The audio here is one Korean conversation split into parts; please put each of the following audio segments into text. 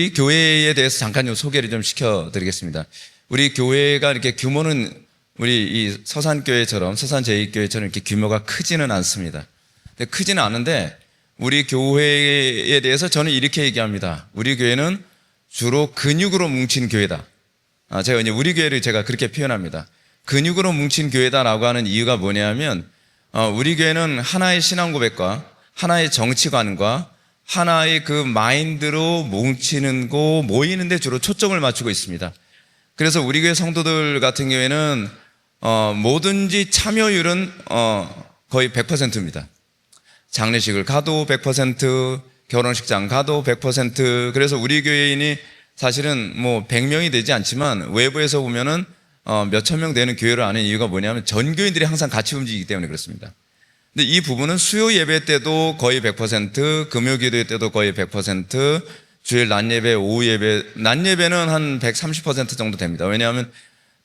우리 교회에 대해서 잠깐 좀 소개를 좀 시켜드리겠습니다. 우리 교회가 이렇게 규모는 우리 이 서산교회처럼, 서산제일교회처럼 이렇게 규모가 크지는 않습니다. 근데 크지는 않은데 우리 교회에 대해서 저는 이렇게 얘기합니다. 우리 교회는 주로 근육으로 뭉친 교회다. 제가 이제 우리 교회를 제가 그렇게 표현합니다. 근육으로 뭉친 교회다라고 하는 이유가 뭐냐면, 우리 교회는 하나의 신앙 고백과 하나의 정치관과 하나의 그 마인드로 뭉치는 거, 모이는데 주로 초점을 맞추고 있습니다. 그래서 우리 교회 성도들 같은 경우에는 뭐든지 참여율은 거의 100%입니다. 장례식을 가도 100%, 결혼식장 가도 100%. 그래서 우리 교회인이 사실은 뭐 100명이 되지 않지만 외부에서 보면은 몇천 명 되는 교회를 아는 이유가 뭐냐면 전교인들이 항상 같이 움직이기 때문에 그렇습니다. 근데 이 부분은 수요 예배 때도 거의 100%, 금요 기도 때도 거의 100%, 주일 낮 예배, 오후 예배, 낮 예배는 한 130% 정도 됩니다. 왜냐하면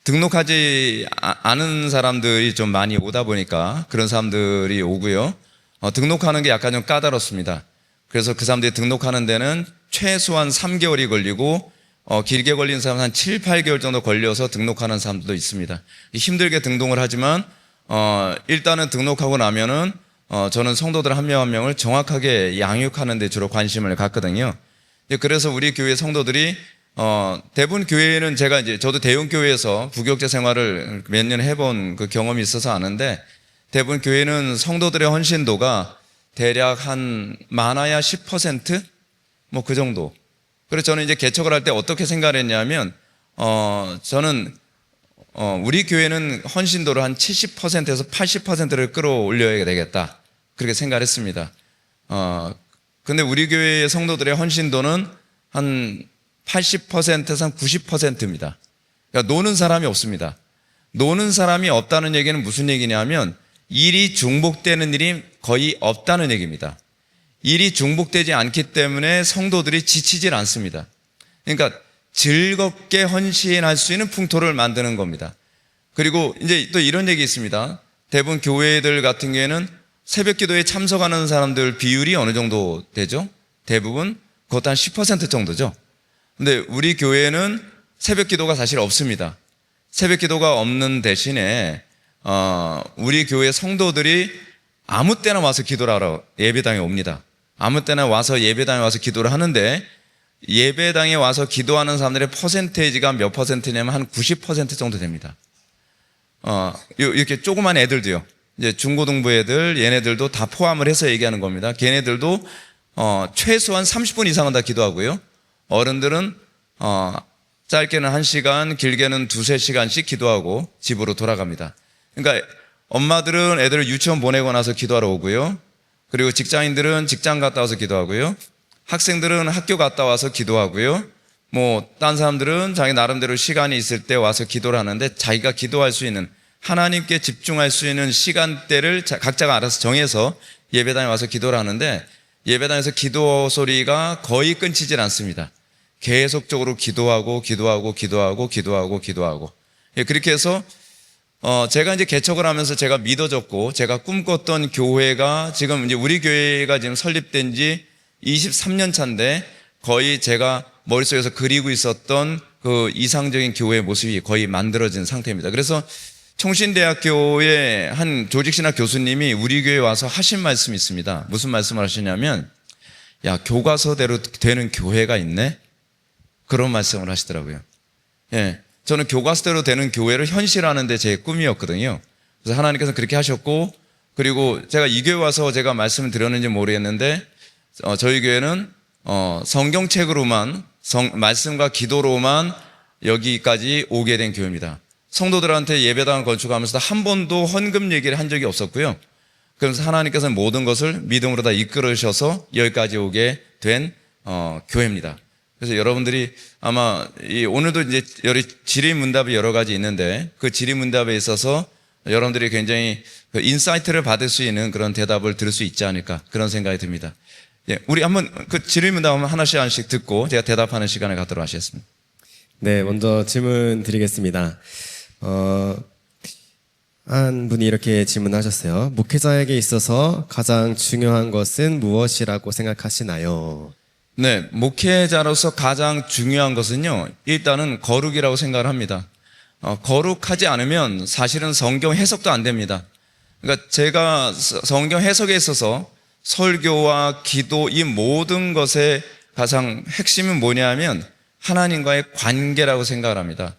등록하지 않은 사람들이 좀 많이 오다 보니까 그런 사람들이 오고요. 등록하는 게 약간 좀 까다롭습니다. 그래서 그 사람들이 등록하는 데는 최소한 3개월이 걸리고 길게 걸린 사람은 한 7, 8개월 정도 걸려서 등록하는 사람들도 있습니다. 힘들게 등록을 하지만 일단은 등록하고 나면은 저는 성도들 한 명 한 명을 정확하게 양육하는 데 주로 관심을 갖거든요. 그래서 우리 교회 성도들이 대부분 교회는 제가 이제 저도 대형교회에서 부교육자 생활을 몇 년 해본 그 경험이 있어서 아는데, 대부분 교회는 성도들의 헌신도가 대략 한 많아야 10%? 뭐 그 정도. 그래서 저는 이제 개척을 할 때 어떻게 생각을 했냐면, 저는 우리 교회는 헌신도를 한 70%에서 80%를 끌어올려야 되겠다, 그렇게 생각을 했습니다. 근데 우리 교회의 성도들의 헌신도는 한 80%에서 한 90%입니다. 그러니까 노는 사람이 없습니다. 노는 사람이 없다는 얘기는 무슨 얘기냐면 일이 중복되는 일이 거의 없다는 얘기입니다. 일이 중복되지 않기 때문에 성도들이 지치질 않습니다. 그러니까 즐겁게 헌신할 수 있는 풍토를 만드는 겁니다. 그리고 이제 또 이런 얘기 있습니다. 대부분 교회들 같은 경우에는 새벽 기도에 참석하는 사람들 비율이 어느 정도 되죠? 대부분 그것도 한 10% 정도죠. 근데 우리 교회는 새벽 기도가 사실 없습니다. 새벽 기도가 없는 대신에 우리 교회 성도들이 아무 때나 와서 기도를 하러 예배당에 옵니다. 아무 때나 와서 예배당에 와서 기도를 하는데, 예배당에 와서 기도하는 사람들의 퍼센테이지가 몇 퍼센트냐면 한 90% 정도 됩니다. 이렇게 조그만 애들도요, 이제 중고등부 애들, 얘네들도 다 포함을 해서 얘기하는 겁니다. 걔네들도 최소한 30분 이상은 다 기도하고요. 어른들은 짧게는 1시간, 길게는 2-3시간씩 기도하고 집으로 돌아갑니다. 그러니까 엄마들은 애들을 유치원 보내고 나서 기도하러 오고요. 그리고 직장인들은 직장 갔다 와서 기도하고요. 학생들은 학교 갔다 와서 기도하고요. 뭐 딴 사람들은 자기 나름대로 시간이 있을 때 와서 기도를 하는데, 자기가 기도할 수 있는, 하나님께 집중할 수 있는 시간대를 각자가 알아서 정해서 예배당에 와서 기도를 하는데, 예배당에서 기도 소리가 거의 끊이질 않습니다. 계속적으로 기도하고 그렇게 해서 제가 이제 개척을 하면서 제가 믿어졌고 제가 꿈꿨던 교회가, 지금 이제 우리 교회가 지금 설립된 지 23년 차인데 거의 제가 머릿속에서 그리고 있었던 그 이상적인 교회의 모습이 거의 만들어진 상태입니다. 그래서 청신대학교의 한 조직신학 교수님이 우리 교회에 와서 하신 말씀이 있습니다. 무슨 말씀을 하시냐면, 야, 교과서대로 되는 교회가 있네? 그런 말씀을 하시더라고요. 예, 저는 교과서대로 되는 교회를 현실화하는 데 제 꿈이었거든요. 그래서 하나님께서 그렇게 하셨고, 그리고 제가 이 교회 와서 제가 말씀을 드렸는지 모르겠는데, 저희 교회는 성경책으로만, 말씀과 기도로만 여기까지 오게 된 교회입니다. 성도들한테 예배당을 건축하면서 한 번도 헌금 얘기를 한 적이 없었고요. 그래서 하나님께서는 모든 것을 믿음으로 다 이끌으셔서 여기까지 오게 된 교회입니다. 그래서 여러분들이 아마 오늘도 이제 질의문답이 여러 가지 있는데, 그 질의문답에 있어서 여러분들이 굉장히 그 인사이트를 받을 수 있는 그런 대답을 들을 수 있지 않을까, 그런 생각이 듭니다. 예, 우리 한번 그 질의문답 하나씩 듣고 제가 대답하는 시간을 갖도록 하겠습니다. 네, 먼저 질문 드리겠습니다. 한 분이 이렇게 질문하셨어요. 목회자에게 있어서 가장 중요한 것은 무엇이라고 생각하시나요? 네, 목회자로서 가장 중요한 것은요, 일단은 거룩이라고 생각을 합니다. 거룩하지 않으면 사실은 성경 해석도 안 됩니다. 그러니까 제가 성경 해석에 있어서 설교와 기도 이 모든 것의 가장 핵심은 뭐냐면 하나님과의 관계라고 생각을 합니다.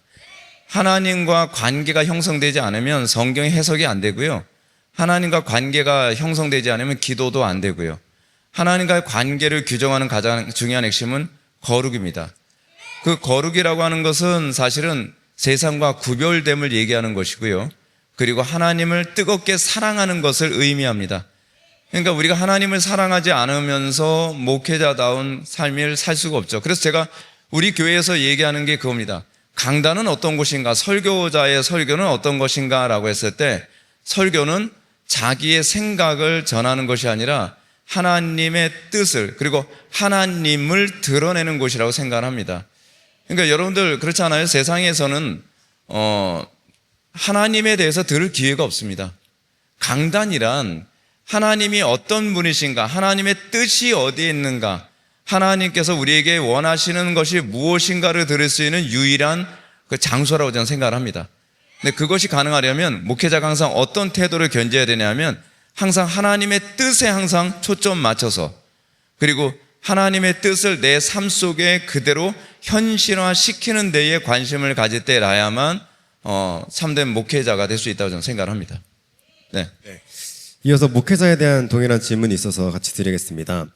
하나님과 관계가 형성되지 않으면 성경의 해석이 안 되고요. 하나님과 관계가 형성되지 않으면 기도도 안 되고요. 하나님과의 관계를 규정하는 가장 중요한 핵심은 거룩입니다. 그 거룩이라고 하는 것은 사실은 세상과 구별됨을 얘기하는 것이고요. 그리고 하나님을 뜨겁게 사랑하는 것을 의미합니다. 그러니까 우리가 하나님을 사랑하지 않으면서 목회자다운 삶을 살 수가 없죠. 그래서 제가 우리 교회에서 얘기하는 게 그겁니다. 강단은 어떤 것인가, 설교자의 설교는 어떤 것인가 라고 했을 때 설교는 자기의 생각을 전하는 것이 아니라 하나님의 뜻을 그리고 하나님을 드러내는 곳이라고 생각합니다. 그러니까 여러분들 그렇지 않아요? 세상에서는 하나님에 대해서 들을 기회가 없습니다. 강단이란 하나님이 어떤 분이신가, 하나님의 뜻이 어디에 있는가, 하나님께서 우리에게 원하시는 것이 무엇인가를 들을 수 있는 유일한 그 장소라고 저는 생각을 합니다. 근데 그것이 가능하려면 목회자가 항상 어떤 태도를 견져야 되냐면 항상 하나님의 뜻에 항상 초점 맞춰서 그리고 하나님의 뜻을 내 삶 속에 그대로 현실화시키는 데에 관심을 가질 때라야만 참된 목회자가 될 수 있다고 저는 생각을 합니다. 네. 이어서 목회자에 대한 동일한 질문이 있어서 같이 드리겠습니다.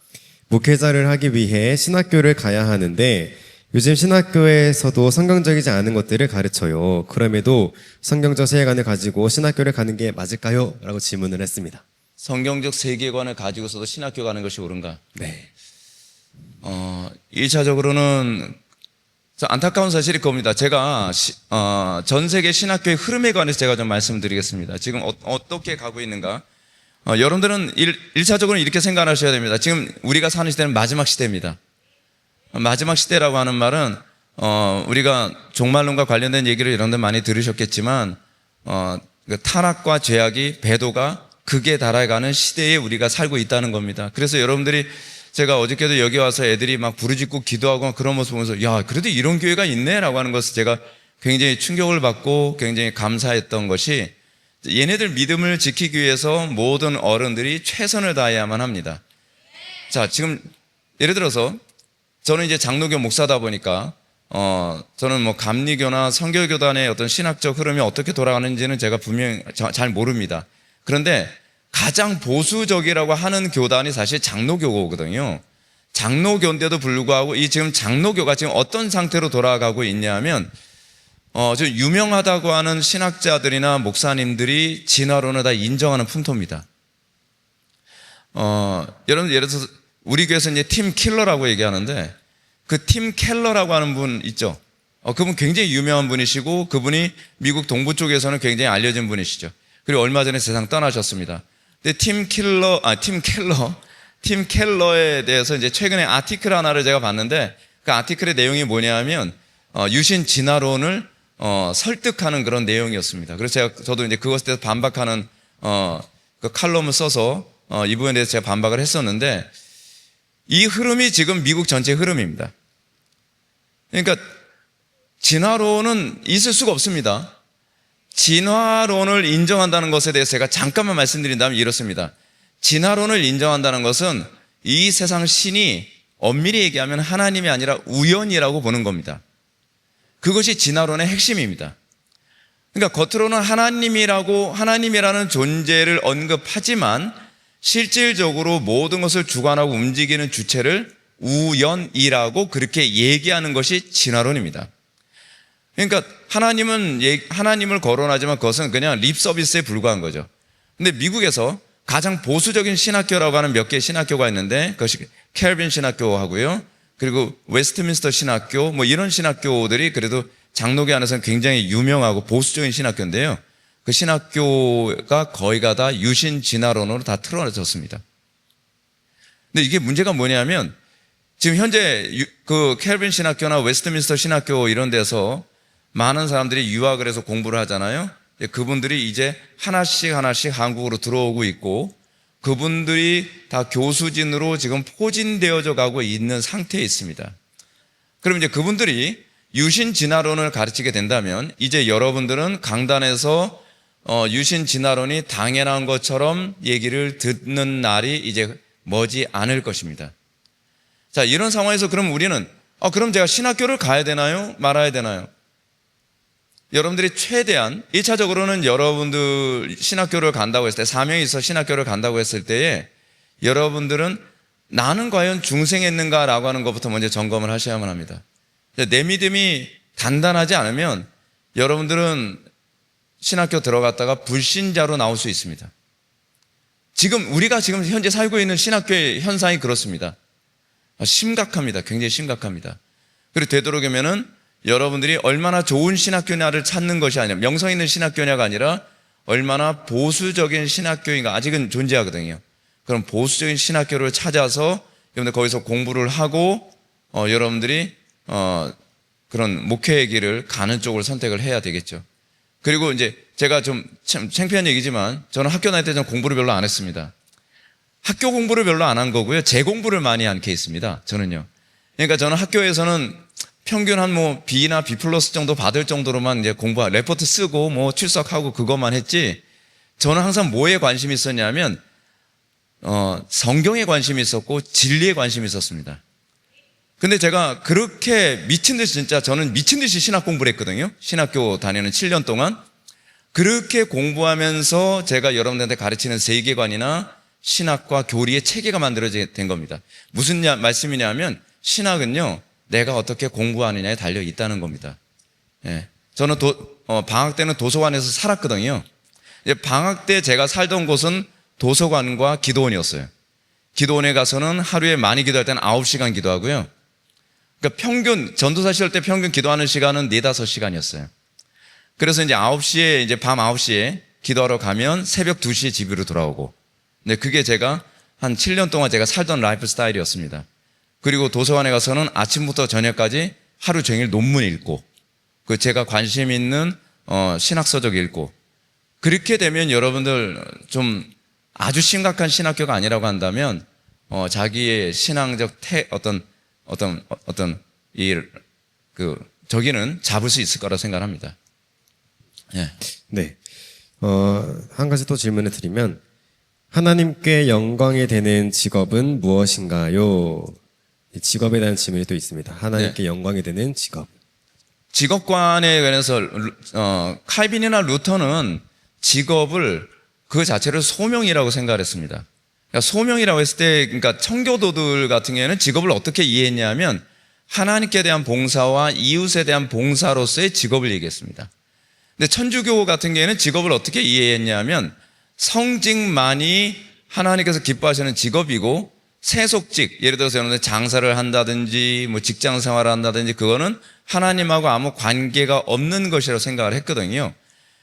목회자를 하기 위해 신학교를 가야 하는데 요즘 신학교에서도 성경적이지 않은 것들을 가르쳐요. 그럼에도 성경적 세계관을 가지고 신학교를 가는 게 맞을까요? 라고 질문을 했습니다. 성경적 세계관을 가지고서도 신학교 가는 것이 옳은가? 네. 1차적으로는 안타까운 사실이 그겁니다. 제가 전 세계 신학교의 흐름에 관해서 제가 좀 말씀드리겠습니다. 지금 어떻게 가고 있는가? 여러분들은 1차적으로 이렇게 생각하셔야 됩니다. 지금 우리가 사는 시대는 마지막 시대입니다. 마지막 시대라고 하는 말은 우리가 종말론과 관련된 얘기를 여러분들 많이 들으셨겠지만 그 타락과 죄악이 배도가 극에 달아가는 시대에 우리가 살고 있다는 겁니다. 그래서 여러분들이 제가 어저께도 여기 와서 애들이 막 부르짖고 기도하고 그런 모습 보면서 야 그래도 이런 교회가 있네 라고 하는 것을 제가 굉장히 충격을 받고 굉장히 감사했던 것이 얘네들 믿음을 지키기 위해서 모든 어른들이 최선을 다해야만 합니다. 자, 지금 예를 들어서 저는 이제 장로교 목사다 보니까 저는 뭐 감리교나 성결교단의 어떤 신학적 흐름이 어떻게 돌아가는지는 제가 분명히 잘 모릅니다. 그런데 가장 보수적이라고 하는 교단이 사실 장로교거든요. 장로교인데도 불구하고 이 지금 장로교가 지금 어떤 상태로 돌아가고 있냐면 저 유명하다고 하는 신학자들이나 목사님들이 진화론을 다 인정하는 풍토입니다. 여러분 예를 들어서 우리 교회에서 이제 팀 킬러라고 얘기하는데 그 팀 켈러라고 하는 분 있죠. 그분 굉장히 유명한 분이시고 그분이 미국 동부 쪽에서는 굉장히 알려진 분이시죠. 그리고 얼마 전에 세상 떠나셨습니다. 근데 팀 켈러에 대해서 이제 최근에 아티클 하나를 제가 봤는데 그 아티클의 내용이 뭐냐면 유신 진화론을 설득하는 그런 내용이었습니다. 그래서 저도 이제 그것에 대해서 반박하는 그 칼럼을 써서 이 부분에 대해서 제가 반박을 했었는데 이 흐름이 지금 미국 전체 흐름입니다. 그러니까 진화론은 있을 수가 없습니다. 진화론을 인정한다는 것에 대해서 제가 잠깐만 말씀드린다면 이렇습니다. 진화론을 인정한다는 것은 이 세상 신이 엄밀히 얘기하면 하나님이 아니라 우연이라고 보는 겁니다. 그것이 진화론의 핵심입니다. 그러니까 겉으로는 하나님이라는 존재를 언급하지만 실질적으로 모든 것을 주관하고 움직이는 주체를 우연이라고 그렇게 얘기하는 것이 진화론입니다. 그러니까 하나님을 거론하지만 그것은 그냥 립 서비스에 불과한 거죠. 근데 미국에서 가장 보수적인 신학교라고 하는 몇 개의 신학교가 있는데 그것이 켈빈 신학교하고요. 그리고 웨스트민스터 신학교 뭐 이런 신학교들이 그래도 장로교 안에서는 굉장히 유명하고 보수적인 신학교인데요. 그 신학교가 거의가 다 유신 진화론으로 다 틀어졌습니다. 근데 이게 문제가 뭐냐면 지금 현재 그 켈빈 신학교나 웨스트민스터 신학교 이런 데서 많은 사람들이 유학을 해서 공부를 하잖아요. 그분들이 이제 하나씩 한국으로 들어오고 있고 그분들이 다 교수진으로 지금 포진되어져 가고 있는 상태에 있습니다. 그럼 이제 그분들이 유신 진화론을 가르치게 된다면 이제 여러분들은 강단에서 유신 진화론이 당연한 것처럼 얘기를 듣는 날이 이제 머지 않을 것입니다. 자, 이런 상황에서 그럼 우리는 그럼 제가 신학교를 가야 되나요? 말아야 되나요? 여러분들이 최대한 1차적으로는 여러분들 신학교를 간다고 했을 때, 사명이 있어 신학교를 간다고 했을 때에 여러분들은 나는 과연 중생했는가라고 하는 것부터 먼저 점검을 하셔야만 합니다. 내 믿음이 단단하지 않으면 여러분들은 신학교 들어갔다가 불신자로 나올 수 있습니다. 우리가 지금 현재 살고 있는 신학교의 현상이 그렇습니다. 심각합니다. 굉장히 심각합니다. 그리고 되도록이면은 여러분들이 얼마나 좋은 신학교냐를 찾는 것이 아니라, 명성 있는 신학교냐가 아니라 얼마나 보수적인 신학교인가, 아직은 존재하거든요. 그럼 보수적인 신학교를 찾아서 여러분들 거기서 공부를 하고 여러분들이 그런 목회의 길을 가는 쪽을 선택을 해야 되겠죠. 그리고 이제 제가 좀 참 창피한 얘기지만 저는 학교 다닐 때 좀 공부를 별로 안 했습니다. 학교 공부를 별로 안 한 거고요. 재 공부를 많이 한 케이스입니다. 저는요. 그러니까 저는 학교에서는 평균 한 B나 B 플러스 정도 받을 정도로만 이제 레포트 쓰고 출석하고 그것만 했지, 저는 항상 뭐에 관심이 있었냐면, 성경에 관심이 있었고, 진리에 관심이 있었습니다. 근데 제가 그렇게 미친 듯이, 진짜 저는 미친 듯이 신학 공부를 했거든요. 신학교 다니는 7년 동안. 그렇게 공부하면서 제가 여러분들한테 가르치는 세계관이나 신학과 교리의 체계가 만들어진 겁니다. 무슨 말씀이냐면, 신학은요, 내가 어떻게 공부하느냐에 달려 있다는 겁니다. 예. 저는 방학 때는 도서관에서 살았거든요. 방학 때 제가 살던 곳은 도서관과 기도원이었어요. 기도원에 가서는 하루에 많이 기도할 때는 9시간 기도하고요. 그러니까 평균, 전도사 시절 때 평균 기도하는 시간은 4, 5시간이었어요. 그래서 이제 밤 9시에 기도하러 가면 새벽 2시에 집으로 돌아오고. 네, 그게 제가 한 7년 동안 제가 살던 라이프 스타일이었습니다. 그리고 도서관에 가서는 아침부터 저녁까지 하루 종일 논문 읽고, 제가 관심 있는 신학서적 읽고. 그렇게 되면 여러분들 좀 아주 심각한 신학교가 아니라고 한다면 자기의 신앙적 저기는 잡을 수 있을 거라 생각합니다. 예. 네. 한 가지 또 질문을 드리면, 하나님께 영광이 되는 직업은 무엇인가요? 이 직업에 대한 질문이 또 있습니다. 하나님께 영광이 되는 직업. 직업관에 관해서 칼빈이나 루터는 직업을 그 자체를 소명이라고 생각을 했습니다. 그러니까 소명이라고 했을 때, 그러니까 청교도들 같은 경우에는 직업을 어떻게 이해했냐면 하나님께 대한 봉사와 이웃에 대한 봉사로서의 직업을 얘기했습니다. 근데 천주교 같은 경우에는 직업을 어떻게 이해했냐면 성직만이 하나님께서 기뻐하시는 직업이고, 세속직, 예를 들어서 여러분들 장사를 한다든지 직장 생활을 한다든지 그거는 하나님하고 아무 관계가 없는 것이라고 생각을 했거든요.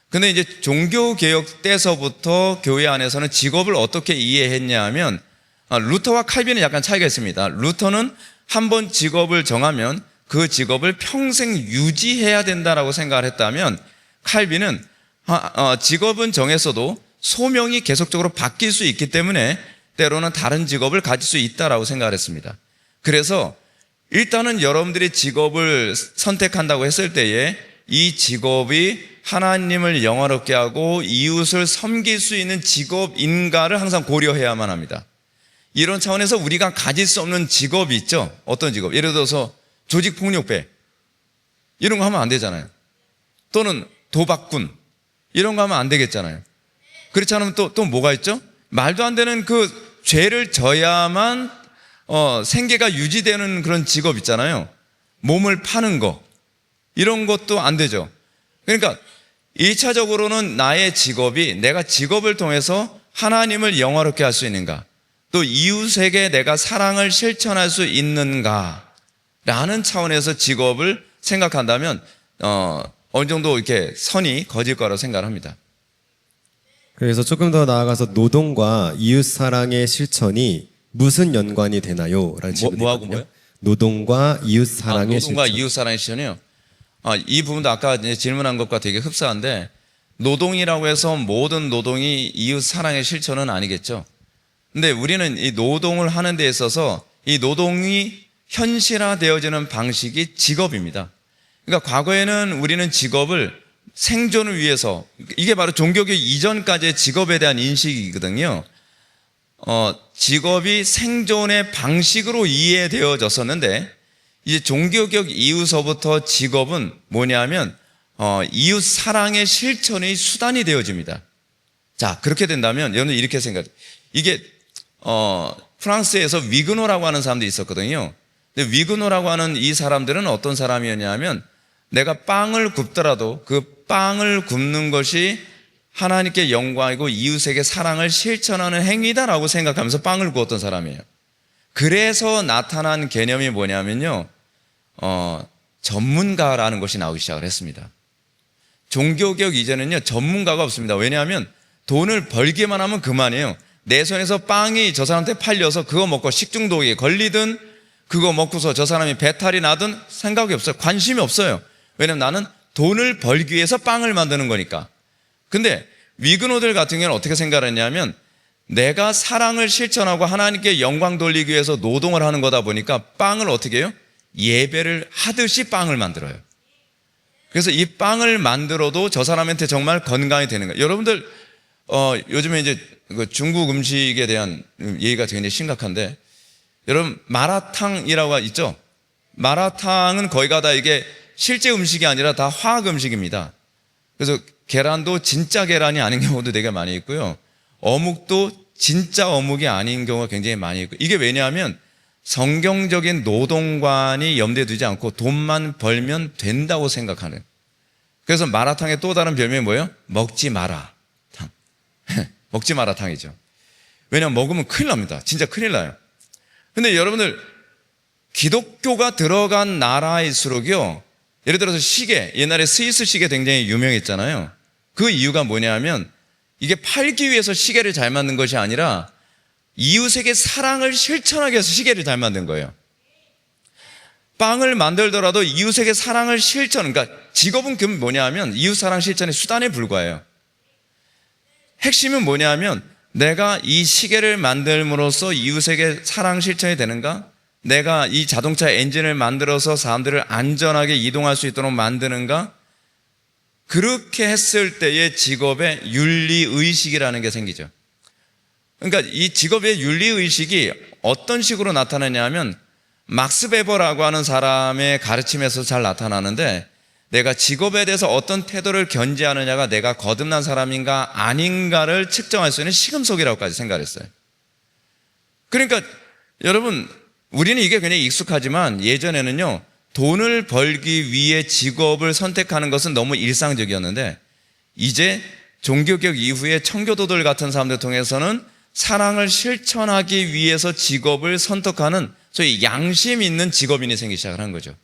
근데 이제 종교개혁 때서부터 교회 안에서는 직업을 어떻게 이해했냐 하면, 루터와 칼빈은 약간 차이가 있습니다. 루터는 한번 직업을 정하면 그 직업을 평생 유지해야 된다라고 생각을 했다면, 칼빈은 직업은 정했어도 소명이 계속적으로 바뀔 수 있기 때문에 때로는 다른 직업을 가질 수 있다라고 생각을 했습니다. 그래서 일단은 여러분들이 직업을 선택한다고 했을 때에 이 직업이 하나님을 영화롭게 하고 이웃을 섬길 수 있는 직업인가를 항상 고려해야만 합니다. 이런 차원에서 우리가 가질 수 없는 직업이 있죠. 어떤 직업? 예를 들어서 조직폭력배 이런 거 하면 안 되잖아요. 또는 도박꾼 이런 거 하면 안 되겠잖아요. 그렇지 않으면 또 뭐가 있죠? 말도 안 되는 그 죄를 져야만 생계가 유지되는 그런 직업 있잖아요. 몸을 파는 거 이런 것도 안 되죠. 그러니까 1차적으로는 나의 직업이 내가 직업을 통해서 하나님을 영화롭게 할 수 있는가, 또 이웃에게 내가 사랑을 실천할 수 있는가 라는 차원에서 직업을 생각한다면 어느 정도 이렇게 선이 거질 거라고 생각합니다. 그래서 조금 더 나아가서 노동과 이웃 사랑의 실천이 무슨 연관이 되나요? 라는 질문이 뭐하고 있거든요. 뭐요? 노동과 이웃 사랑의 노동과 실천. 이웃 사랑의 실천이요. 이 부분도 아까 이제 질문한 것과 되게 흡사한데, 노동이라고 해서 모든 노동이 이웃 사랑의 실천은 아니겠죠. 근데 우리는 이 노동을 하는 데 있어서 이 노동이 현실화되어지는 방식이 직업입니다. 그러니까 과거에는 우리는 직업을 생존을 위해서, 이게 바로 종교교육 이전까지의 직업에 대한 인식이거든요. 직업이 생존의 방식으로 이해되어졌었는데, 이제 종교교육 이후서부터 직업은 뭐냐면 이웃 사랑의 실천의 수단이 되어집니다. 자, 그렇게 된다면 여러분 이렇게 생각해요. 이게 프랑스에서 위그노라고 하는 사람도 있었거든요. 근데 위그노라고 하는 이 사람들은 어떤 사람이었냐면, 내가 빵을 굽더라도 그 빵을 굽는 것이 하나님께 영광이고 이웃에게 사랑을 실천하는 행위다라고 생각하면서 빵을 구웠던 사람이에요. 그래서 나타난 개념이 뭐냐면요, 전문가라는 것이 나오기 시작을 했습니다. 종교개혁 이전에는요, 전문가가 없습니다. 왜냐하면 돈을 벌기만 하면 그만이에요. 내 손에서 빵이 저 사람한테 팔려서 그거 먹고 식중독에 걸리든 그거 먹고서 저 사람이 배탈이 나든 생각이 없어요. 관심이 없어요. 왜냐면 나는 돈을 벌기 위해서 빵을 만드는 거니까. 근데 위그노들 같은 경우는 어떻게 생각했냐면, 내가 사랑을 실천하고 하나님께 영광 돌리기 위해서 노동을 하는 거다 보니까 빵을 어떻게 해요? 예배를 하듯이 빵을 만들어요. 그래서 이 빵을 만들어도 저 사람한테 정말 건강이 되는 거예요. 여러분들 요즘에 이제 중국 음식에 대한 얘기가 굉장히 심각한데, 여러분 마라탕이라고 있죠? 마라탕은 거의 다 이게 실제 음식이 아니라 다 화학 음식입니다. 그래서 계란도 진짜 계란이 아닌 경우도 되게 많이 있고요. 어묵도 진짜 어묵이 아닌 경우가 굉장히 많이 있고, 이게 왜냐하면 성경적인 노동관이 염두에 두지 않고 돈만 벌면 된다고 생각하는. 그래서 마라탕의 또 다른 별명이 뭐예요? 먹지 마라 탕. 먹지 마라 탕이죠. 왜냐하면 먹으면 큰일 납니다. 진짜 큰일 나요. 근데 여러분들, 기독교가 들어간 나라일수록요, 예를 들어서 시계, 옛날에 스위스 시계 굉장히 유명했잖아요. 그 이유가 뭐냐면, 이게 팔기 위해서 시계를 잘 만든 것이 아니라 이웃에게 사랑을 실천하기 위해서 시계를 잘 만든 거예요. 빵을 만들더라도 이웃에게 사랑을 실천, 그러니까 직업은 그 뭐냐면 이웃 사랑 실천의 수단에 불과해요. 핵심은 뭐냐면, 내가 이 시계를 만들므로써 이웃에게 사랑 실천이 되는가? 내가 이 자동차 엔진을 만들어서 사람들을 안전하게 이동할 수 있도록 만드는가? 그렇게 했을 때의 직업의 윤리의식이라는 게 생기죠. 그러니까 이 직업의 윤리의식이 어떤 식으로 나타나냐면, 막스 베버라고 하는 사람의 가르침에서 잘 나타나는데, 내가 직업에 대해서 어떤 태도를 견지하느냐가 내가 거듭난 사람인가 아닌가를 측정할 수 있는 시금석이라고까지 생각했어요. 그러니까 여러분, 우리는 이게 굉장히 익숙하지만 예전에는요, 돈을 벌기 위해 직업을 선택하는 것은 너무 일상적이었는데, 이제 종교개혁 이후에 청교도들 같은 사람들 통해서는 사랑을 실천하기 위해서 직업을 선택하는 소위 양심 있는 직업인이 생기기 시작을 한 거죠.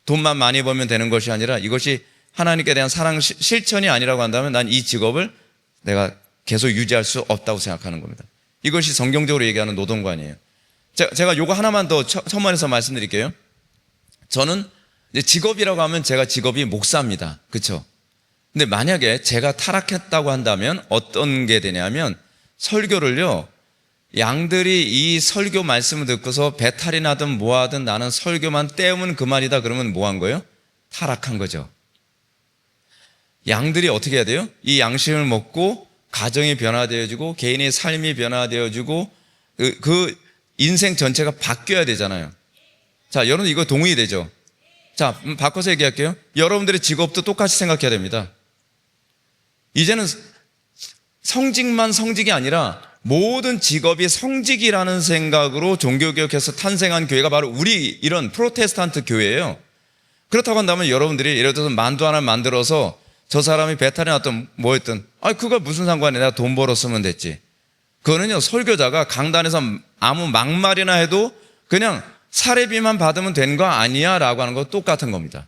돈만 많이 벌면 되는 것이 아니라 이것이 하나님께 대한 사랑 실천이 아니라고 한다면 난 이 직업을 내가 계속 유지할 수 없다고 생각하는 겁니다. 이것이 성경적으로 얘기하는 노동관이에요. 제가 요거 하나만 더 첨언해서 말씀드릴게요. 저는 이제 직업이라고 하면 제가 직업이 목사입니다. 그렇죠? 근데 만약에 제가 타락했다고 한다면 어떤 게 되냐면, 설교를요, 양들이 이 설교 말씀을 듣고서 배탈이 나든 뭐하든 나는 설교만 때우면 그만이다 그러면 뭐 한 거예요? 타락한 거죠. 양들이 어떻게 해야 돼요? 이 양식을 먹고 가정이 변화되어지고 개인의 삶이 변화되어지고 그 인생 전체가 바뀌어야 되잖아요. 자, 여러분 이거 동의되죠? 자, 바꿔서 얘기할게요. 여러분들의 직업도 똑같이 생각해야 됩니다. 이제는 성직만 성직이 아니라 모든 직업이 성직이라는 생각으로 종교개혁에서 탄생한 교회가 바로 우리 이런 프로테스탄트 교회예요. 그렇다고 한다면 여러분들이 예를 들어서 만두 하나 만들어서 저 사람이 배탈이 났든 뭐했든, 그거 무슨 상관이야, 내가 돈 벌었으면 됐지. 그거는요, 설교자가 강단에서 아무 막말이나 해도 그냥 사례비만 받으면 된 거 아니야 라고 하는 거 똑같은 겁니다.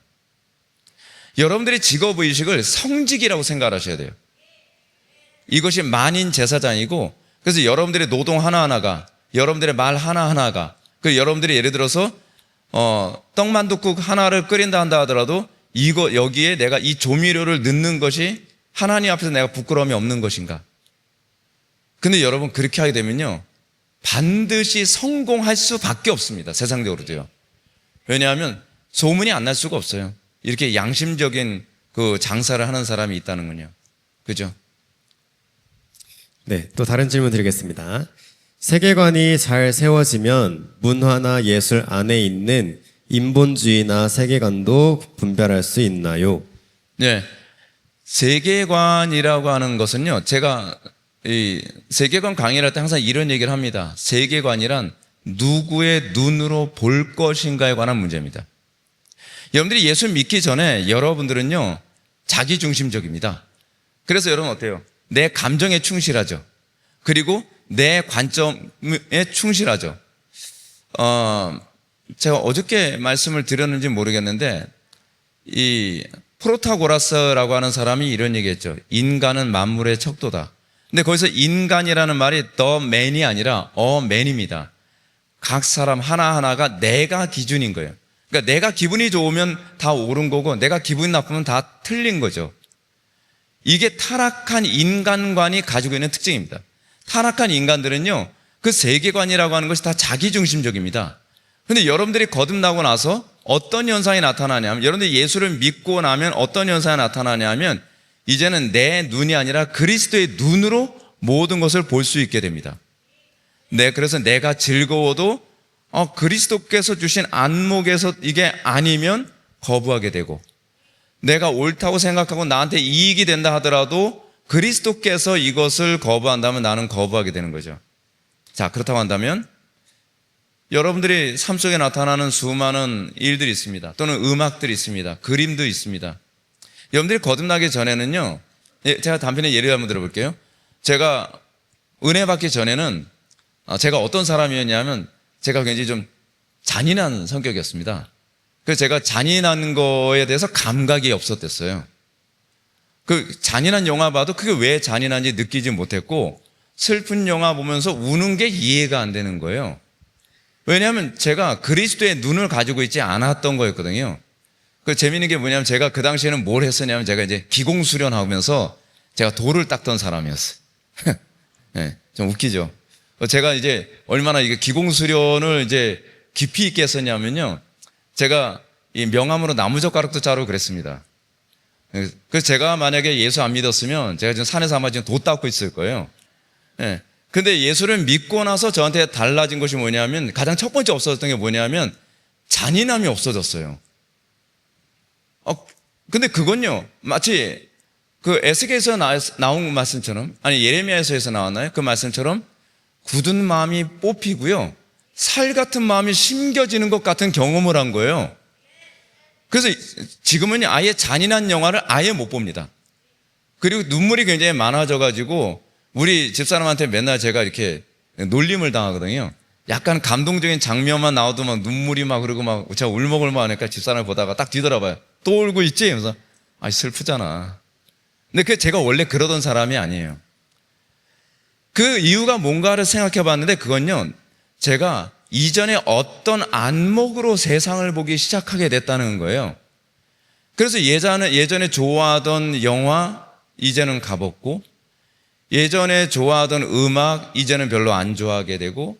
여러분들이 직업의식을 성직이라고 생각하셔야 돼요. 이것이 만인 제사장이고, 그래서 여러분들의 노동 하나하나가, 여러분들의 말 하나하나가, 그 여러분들이 예를 들어서 떡만둣국 하나를 끓인다 한다 하더라도 여기에 내가 이 조미료를 넣는 것이 하나님 앞에서 내가 부끄러움이 없는 것인가? 근데 여러분 그렇게 하게 되면요, 반드시 성공할 수밖에 없습니다. 세상적으로도요. 왜냐하면 소문이 안 날 수가 없어요. 이렇게 양심적인 그 장사를 하는 사람이 있다는 건요. 그죠? 네, 또 다른 질문 드리겠습니다. 세계관이 잘 세워지면 문화나 예술 안에 있는 인본주의나 세계관도 분별할 수 있나요? 네. 세계관이라고 하는 것은요, 제가 이 세계관 강의를 할 때 항상 이런 얘기를 합니다. 세계관이란 누구의 눈으로 볼 것인가에 관한 문제입니다. 여러분들이 예수 믿기 전에 여러분들은요, 자기중심적입니다. 그래서 여러분 어때요? 내 감정에 충실하죠. 그리고 내 관점에 충실하죠. 제가 어저께 말씀을 드렸는지 모르겠는데, 이 프로타고라스라고 하는 사람이 이런 얘기했죠. 인간은 만물의 척도다. 근데 거기서 인간이라는 말이 the man이 아니라 a man입니다. 각 사람 하나하나가 내가 기준인 거예요. 그러니까 내가 기분이 좋으면 다 옳은 거고 내가 기분이 나쁘면 다 틀린 거죠. 이게 타락한 인간관이 가지고 있는 특징입니다. 타락한 인간들은요, 그 세계관이라고 하는 것이 다 자기중심적입니다. 근데 여러분들이 거듭나고 나서 어떤 현상이 나타나냐면, 여러분들이 예수를 믿고 나면 어떤 현상이 나타나냐면, 이제는 내 눈이 아니라 그리스도의 눈으로 모든 것을 볼 수 있게 됩니다. 네, 그래서 내가 즐거워도 그리스도께서 주신 안목에서 이게 아니면 거부하게 되고, 내가 옳다고 생각하고 나한테 이익이 된다 하더라도 그리스도께서 이것을 거부한다면 나는 거부하게 되는 거죠. 자, 그렇다고 한다면 여러분들이 삶 속에 나타나는 수많은 일들이 있습니다. 또는 음악들이 있습니다. 그림도 있습니다. 여러분들이 거듭나기 전에는요, 제가 단편의 예를 한번 들어볼게요. 제가 은혜 받기 전에는 제가 어떤 사람이었냐면, 제가 굉장히 좀 잔인한 성격이었습니다. 그래서 제가 잔인한 거에 대해서 감각이 없었댔어요. 그 잔인한 영화 봐도 그게 왜 잔인한지 느끼지 못했고, 슬픈 영화 보면서 우는 게 이해가 안 되는 거예요. 왜냐하면 제가 그리스도의 눈을 가지고 있지 않았던 거였거든요. 그 재미있는 게 뭐냐면, 제가 그 당시에는 뭘 했었냐면, 제가 이제 기공수련하면서 제가 돌을 닦던 사람이었어요. 네, 좀 웃기죠. 제가 이제 얼마나 이게 기공수련을 이제 깊이 있게 했었냐면요, 제가 이 명함으로 나무젓가락도 자르고 그랬습니다. 그래서 제가 만약에 예수 안 믿었으면 제가 지금 산에서 아마 지금 도 닦고 있을 거예요. 네. 근데 예수를 믿고 나서 저한테 달라진 것이 뭐냐면, 가장 첫 번째 없어졌던 게 뭐냐면 잔인함이 없어졌어요. 근데 그건요, 마치 그 에스겔에서 나온 말씀처럼, 아니 예레미야에서 나왔나요? 그 말씀처럼 굳은 마음이 뽑히고요, 살 같은 마음이 심겨지는 것 같은 경험을 한 거예요. 그래서 지금은 아예 잔인한 영화를 아예 못 봅니다. 그리고 눈물이 굉장히 많아져가지고 우리 집사람한테 맨날 제가 이렇게 놀림을 당하거든요. 약간 감동적인 장면만 나와도 막 눈물이 막 그러고 막 제가 울먹울먹 하니까 집사람을 보다가 딱 뒤돌아봐요. 또 울고 있지? 그래서 슬프잖아. 근데 그 제가 원래 그러던 사람이 아니에요. 그 이유가 뭔가를 생각해 봤는데, 그건요, 제가 이전에 어떤 안목으로 세상을 보기 시작하게 됐다는 거예요. 그래서 예전에 좋아하던 영화 이제는 가봤고, 예전에 좋아하던 음악 이제는 별로 안 좋아하게 되고,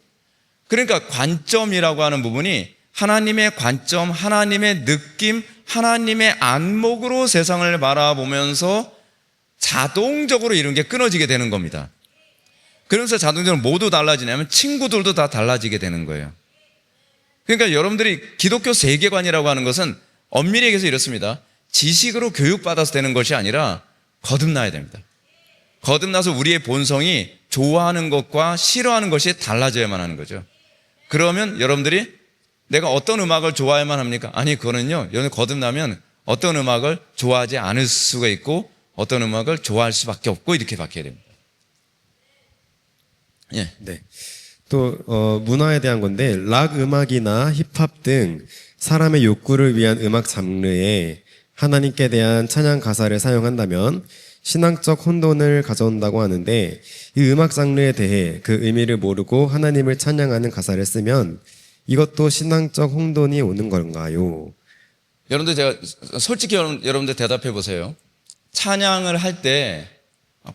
그러니까 관점이라고 하는 부분이 하나님의 관점, 하나님의 느낌, 하나님의 안목으로 세상을 바라보면서 자동적으로 이런 게 끊어지게 되는 겁니다. 그러면서 자동적으로 모두 달라지냐면 친구들도 다 달라지게 되는 거예요. 그러니까 여러분들이 기독교 세계관이라고 하는 것은 엄밀히 얘기해서 이렇습니다. 지식으로 교육받아서 되는 것이 아니라 거듭나야 됩니다. 거듭나서 우리의 본성이 좋아하는 것과 싫어하는 것이 달라져야만 하는 거죠. 그러면 여러분들이 내가 어떤 음악을 좋아해야만 합니까? 아니, 그거는요, 여러분 거듭나면 어떤 음악을 좋아하지 않을 수가 있고 어떤 음악을 좋아할 수밖에 없고 이렇게 바뀌어야 됩니다. 예. 네. 또 문화에 대한 건데, 락 음악이나 힙합 등 사람의 욕구를 위한 음악 장르에 하나님께 대한 찬양 가사를 사용한다면 신앙적 혼돈을 가져온다고 하는데, 이 음악 장르에 대해 그 의미를 모르고 하나님을 찬양하는 가사를 쓰면 이것도 신앙적 혼돈이 오는 건가요? 여러분들, 제가 솔직히 여러분들 대답해 보세요. 찬양을 할 때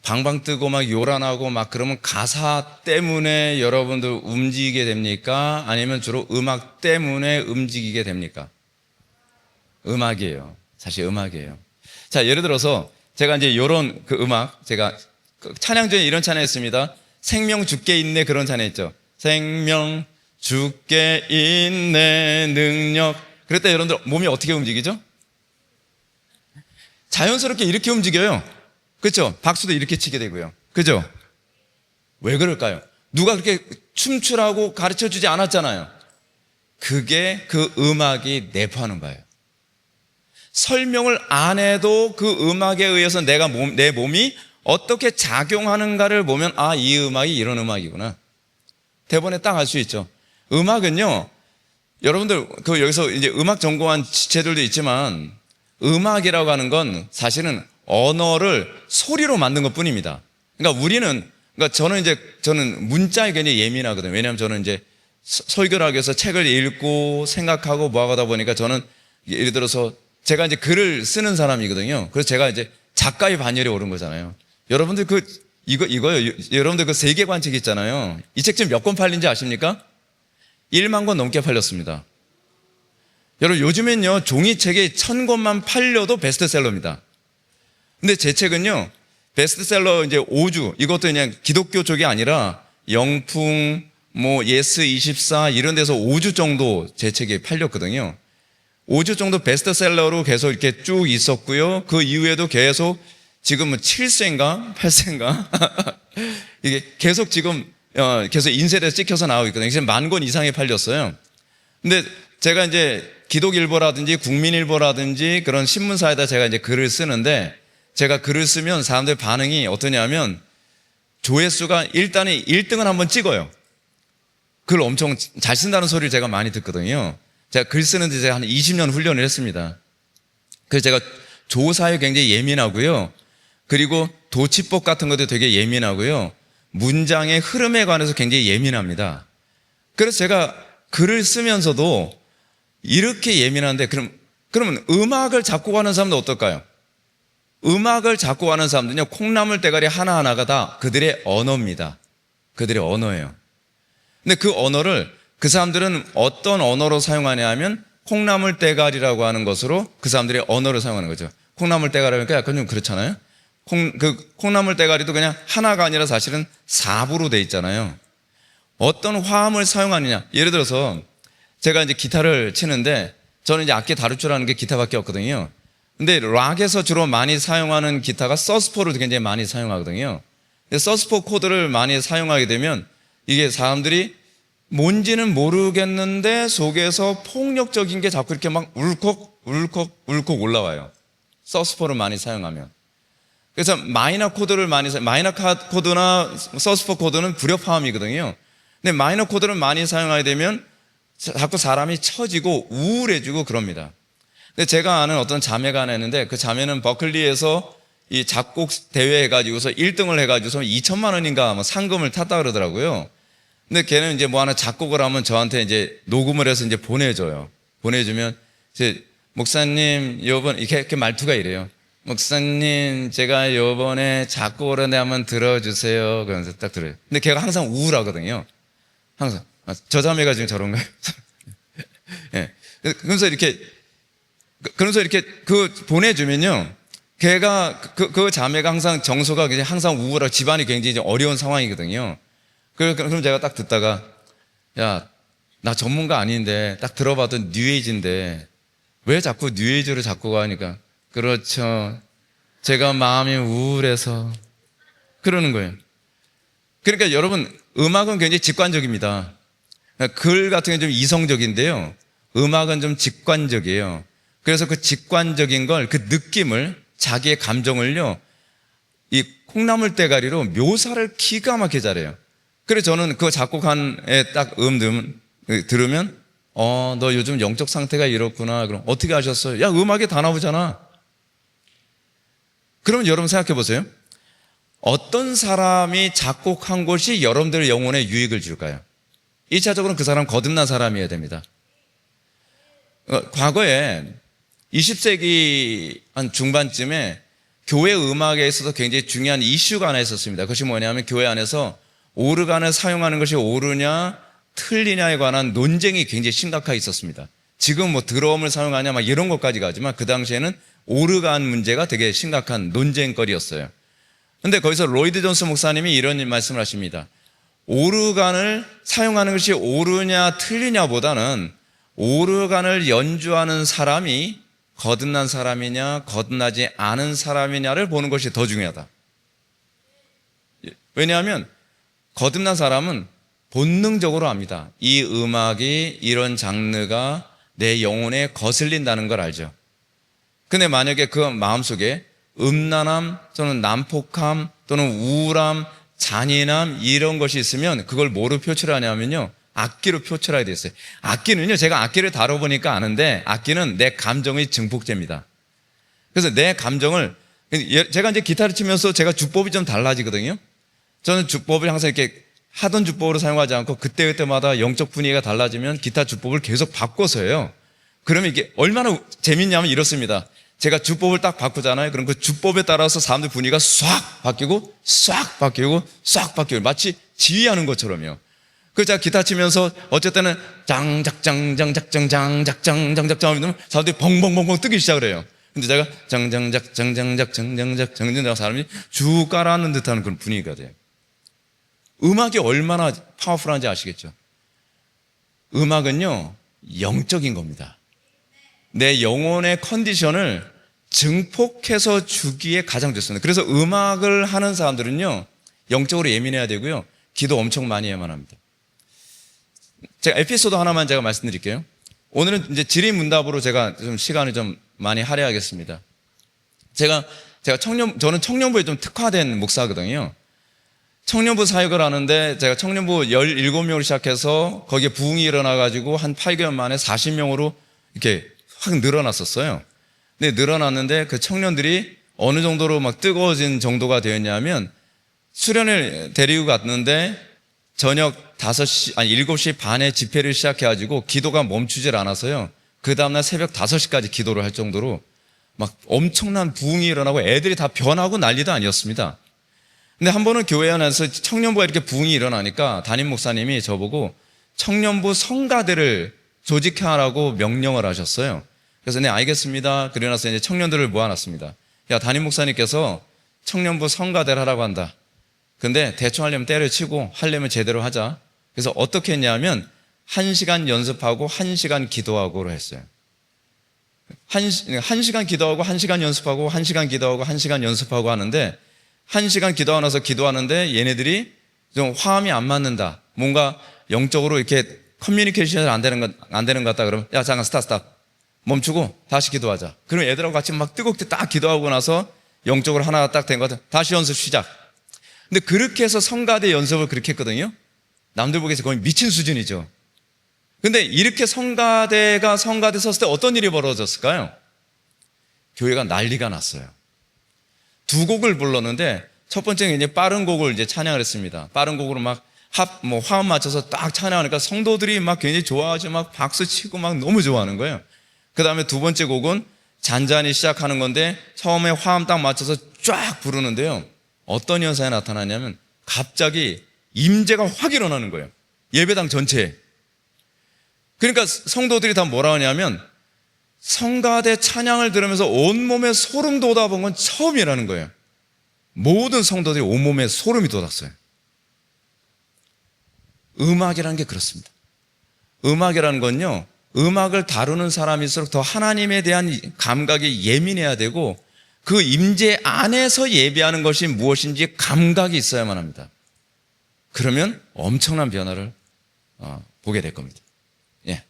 방방 뜨고 막 요란하고 막 그러면 가사 때문에 여러분들 움직이게 됩니까? 아니면 주로 음악 때문에 움직이게 됩니까? 음악이에요. 사실 음악이에요. 자, 예를 들어서 제가 이제 요런 그 음악, 제가 그 찬양 중에 이런 찬양 했습니다. 생명 주께 있네, 그런 찬양 했죠. 생명 주께 있네 능력. 그럴 때 여러분들 몸이 어떻게 움직이죠? 자연스럽게 이렇게 움직여요. 그렇죠? 박수도 이렇게 치게 되고요. 그죠? 왜 그럴까요? 누가 그렇게 춤추라고 가르쳐 주지 않았잖아요. 그게 그 음악이 내포하는 거예요. 설명을 안 해도 그 음악에 의해서 내 몸이 어떻게 작용하는가를 보면, 아, 이 음악이 이런 음악이구나. 대본에 딱 알 수 있죠. 음악은요, 여러분들 그 여기서 이제 음악 전공한 지체들도 있지만, 음악이라고 하는 건 사실은 언어를 소리로 만든 것 뿐입니다. 그러니까 그러니까 저는 문자에 굉장히 예민하거든요. 왜냐하면 저는 이제 설교를 하기 위해서 책을 읽고 생각하고 뭐 하다 보니까 저는 예를 들어서 제가 이제 글을 쓰는 사람이거든요. 그래서 제가 이제 작가의 반열에 오른 거잖아요. 여러분들 이거요. 여러분들 그 세계관책 있잖아요. 이 책 지금 몇 권 팔린지 아십니까? 1만 권 넘게 팔렸습니다. 여러분 요즘엔요, 종이책이 1000권만 팔려도 베스트셀러입니다. 근데 제 책은요, 베스트셀러 이제 5주, 이것도 그냥 기독교 쪽이 아니라 영풍, 뭐 예스24 이런 데서 5주 정도 제 책이 팔렸거든요. 5주 정도 베스트셀러로 계속 이렇게 쭉 있었고요. 그 이후에도 계속 지금은 7세인가 8세인가 이게 계속 지금 계속 인쇄돼서 찍혀서 나오고 있거든요. 지금 10,000권 이상이 팔렸어요. 근데 제가 이제 기독일보라든지 국민일보라든지 그런 신문사에다 제가 이제 글을 쓰는데, 제가 글을 쓰면 사람들 반응이 어떠냐면, 조회수가 일단은 1등을 한번 찍어요. 글 엄청 잘 쓴다는 소리를 제가 많이 듣거든요. 제가 글 쓰는데 제가 한 20년 훈련을 했습니다. 그래서 제가 조사에 굉장히 예민하고요. 그리고 도치법 같은 것도 되게 예민하고요. 문장의 흐름에 관해서 굉장히 예민합니다. 그래서 제가 글을 쓰면서도 이렇게 예민한데, 그러면 음악을 작곡하는 사람도 어떨까요? 음악을 작곡하는 사람들은요, 콩나물 대가리 하나하나가 다 그들의 언어입니다. 그들의 언어예요. 근데 그 언어를 그 사람들은 어떤 언어로 사용하냐 하면 콩나물 대가리라고 하는 것으로 그 사람들의 언어를 사용하는 거죠. 콩나물 대가리니까 약간 좀 그렇잖아요. 콩나물 대가리도 그냥 하나가 아니라 사실은 4부로 돼 있잖아요. 어떤 화음을 사용하느냐. 예를 들어서 제가 이제 기타를 치는데, 저는 이제 악기 다룰 줄 아는 게 기타밖에 없거든요. 근데 락에서 주로 많이 사용하는 기타가 서스포를 굉장히 많이 사용하거든요. 근데 서스포 코드를 많이 사용하게 되면 이게 사람들이 뭔지는 모르겠는데 속에서 폭력적인 게 자꾸 이렇게 막 울컥 올라와요. 서스포를 많이 사용하면. 그래서 마이너 코드나 서스포 코드는 불협화음이거든요. 근데 마이너 코드를 많이 사용하게 되면 자꾸 사람이 처지고 우울해지고 그럽니다. 근데 제가 아는 어떤 자매가 하나 있는데, 그 자매는 버클리에서 이 작곡 대회 해가지고서 1등을 해가지고서 2천만 원인가 뭐 상금을 탔다 그러더라고요. 근데 걔는 이제 뭐 하나 작곡을 하면 저한테 이제 녹음을 해서 이제 보내줘요. 보내주면 이제 목사님 요번 이렇게 말투가 이래요. 목사님 제가 요번에 작곡을 하는데 한번 들어주세요. 그러면서 딱 들어요. 근데 걔가 항상 우울하거든요. 항상. 저 자매가 지금 저런가요? 예. 그러면서 이렇게 그 보내주면요. 걔가 그 자매가 항상 정서가 굉장히 항상 우울하고 집안이 굉장히 어려운 상황이거든요. 그럼 제가 딱 듣다가, 야, 나 전문가 아닌데 딱 들어봐도 뉴에이지인데 왜 자꾸 뉴에이지로 자꾸 가니까, 그렇죠. 제가 마음이 우울해서 그러는 거예요. 그러니까 여러분, 음악은 굉장히 직관적입니다. 글 같은 게 좀 이성적인데요. 음악은 좀 직관적이에요. 그래서 그 직관적인 걸, 그 느낌을, 자기의 감정을요, 이 콩나물 대가리로 묘사를 기가 막히게 잘해요. 그래서 저는 그 작곡한 애 딱 들으면, 너 요즘 영적 상태가 이렇구나. 그럼 어떻게 하셨어요? 야, 음악에 다 나오잖아. 그러면 여러분 생각해 보세요. 어떤 사람이 작곡한 것이 여러분들의 영혼에 유익을 줄까요? 1차적으로는 그 사람 거듭난 사람이어야 됩니다. 과거에 20세기 한 중반쯤에 교회 음악에 있어서 굉장히 중요한 이슈가 하나 있었습니다. 그것이 뭐냐면 교회 안에서 오르간을 사용하는 것이 옳으냐 틀리냐에 관한 논쟁이 굉장히 심각하게 있었습니다. 지금 뭐 드럼을 사용하냐 막 이런 것까지 가지만 그 당시에는 오르간 문제가 되게 심각한 논쟁거리였어요. 근데 거기서 로이드 존스 목사님이 이런 말씀을 하십니다. 오르간을 사용하는 것이 옳으냐 틀리냐보다는 오르간을 연주하는 사람이 거듭난 사람이냐 거듭나지 않은 사람이냐를 보는 것이 더 중요하다. 왜냐하면 거듭난 사람은 본능적으로 압니다. 이 음악이 이런 장르가 내 영혼에 거슬린다는 걸 알죠. 근데 만약에 그 마음속에 음란함 또는 난폭함 또는 우울함 잔인함 이런 것이 있으면 그걸 뭐로 표출하냐면요, 악기로 표출해야 됐어요. 악기는요, 제가 악기를 다뤄보니까 아는데 악기는 내 감정의 증폭제입니다. 그래서 내 감정을, 제가 이제 기타를 치면서 제가 주법이 좀 달라지거든요. 저는 주법을 항상 이렇게 하던 주법으로 사용하지 않고 그때그때마다 영적 분위기가 달라지면 기타 주법을 계속 바꿔서 해요. 그러면 이게 얼마나 재밌냐면 이렇습니다. 제가 주법을 딱 바꾸잖아요. 그럼 그 주법에 따라서 사람들 분위기가 싹 바뀌고 싹 바뀌고 싹 바뀌고 마치 지휘하는 것처럼요. 그래서 제가 기타 치면서 어쨌든 장작장장작장장작장장작장 이러면 사람들이 벙벙벙벙 뜨기 시작을 해요. 근데 제가 장장작 장장작 장장작 장장작 사람이 쭉 깔아앉는 듯한 그런 분위기가 돼요. 음악이 얼마나 파워풀한지 아시겠죠? 음악은요, 영적인 겁니다. 내 영혼의 컨디션을 증폭해서 주기에 가장 좋습니다. 그래서 음악을 하는 사람들은요, 영적으로 예민해야 되고요, 기도 엄청 많이 해야만 합니다. 제가 에피소드 하나만 제가 말씀드릴게요. 오늘은 이제 질의문답으로 제가 좀 시간을 좀 많이 할애하겠습니다. 저는 청년부에 좀 특화된 목사거든요. 청년부 사역을 하는데 제가 청년부 17명으로 시작해서 거기에 부흥이 일어나가지고 한 8개월 만에 40명으로 이렇게 확 늘어났었어요. 근데 늘어났는데 그 청년들이 어느 정도로 막 뜨거워진 정도가 되었냐면 수련을 데리고 갔는데 저녁 7시 반에 집회를 시작해가지고 기도가 멈추질 않아서요. 그 다음날 새벽 5시까지 기도를 할 정도로 막 엄청난 부흥이 일어나고 애들이 다 변하고 난리도 아니었습니다. 근데 한 번은 교회 안에서 청년부가 이렇게 부흥이 일어나니까 담임 목사님이 저보고 청년부 성가대를 조직하라고 명령을 하셨어요. 그래서 네, 알겠습니다. 그러고 나서 이제 청년들을 모아놨습니다. 야, 담임 목사님께서 청년부 성가대를 하라고 한다. 근데 대충 하려면 때려치고 하려면 제대로 하자. 그래서 어떻게 했냐면 1시간 연습하고 1시간 기도하고로 했어요. 1시간 기도하고 1시간 연습하고 1시간 기도하고 1시간 연습하고 하는데 1시간 기도하고 나서 기도하는데 얘네들이 좀 화음이 안 맞는다. 뭔가 영적으로 이렇게 커뮤니케이션이 안 되는 것 같다. 그러면 야, 잠깐 스탑. 멈추고 다시 기도하자. 그럼 애들하고 같이 막 뜨겁게 딱 기도하고 나서 영적으로 하나가 딱 된 것 같아. 다시 연습 시작. 근데 그렇게 해서 성가대 연습을 그렇게 했거든요. 남들 보기에서 거의 미친 수준이죠. 근데 이렇게 성가대 섰을 때 어떤 일이 벌어졌을까요? 교회가 난리가 났어요. 2곡을 불렀는데 첫 번째는 이제 빠른 곡을 이제 찬양을 했습니다. 빠른 곡으로 막 화음 맞춰서 딱 찬양하니까 성도들이 막 굉장히 좋아하죠. 막 박수 치고 막 너무 좋아하는 거예요. 그 다음에 두 번째 곡은 잔잔히 시작하는 건데 처음에 화음 딱 맞춰서 쫙 부르는데요. 어떤 현상이 나타나냐면 갑자기 임재가 확 일어나는 거예요. 예배당 전체에. 그러니까 성도들이 다 뭐라 하냐면 성가대 찬양을 들으면서 온몸에 소름 돋아본 건 처음이라는 거예요. 모든 성도들이 온몸에 소름이 돋았어요. 음악이라는 게 그렇습니다. 음악이라는 건요, 음악을 다루는 사람일수록 더 하나님에 대한 감각이 예민해야 되고 그 임재 안에서 예배하는 것이 무엇인지 감각이 있어야만 합니다. 그러면 엄청난 변화를 보게 될 겁니다. 예.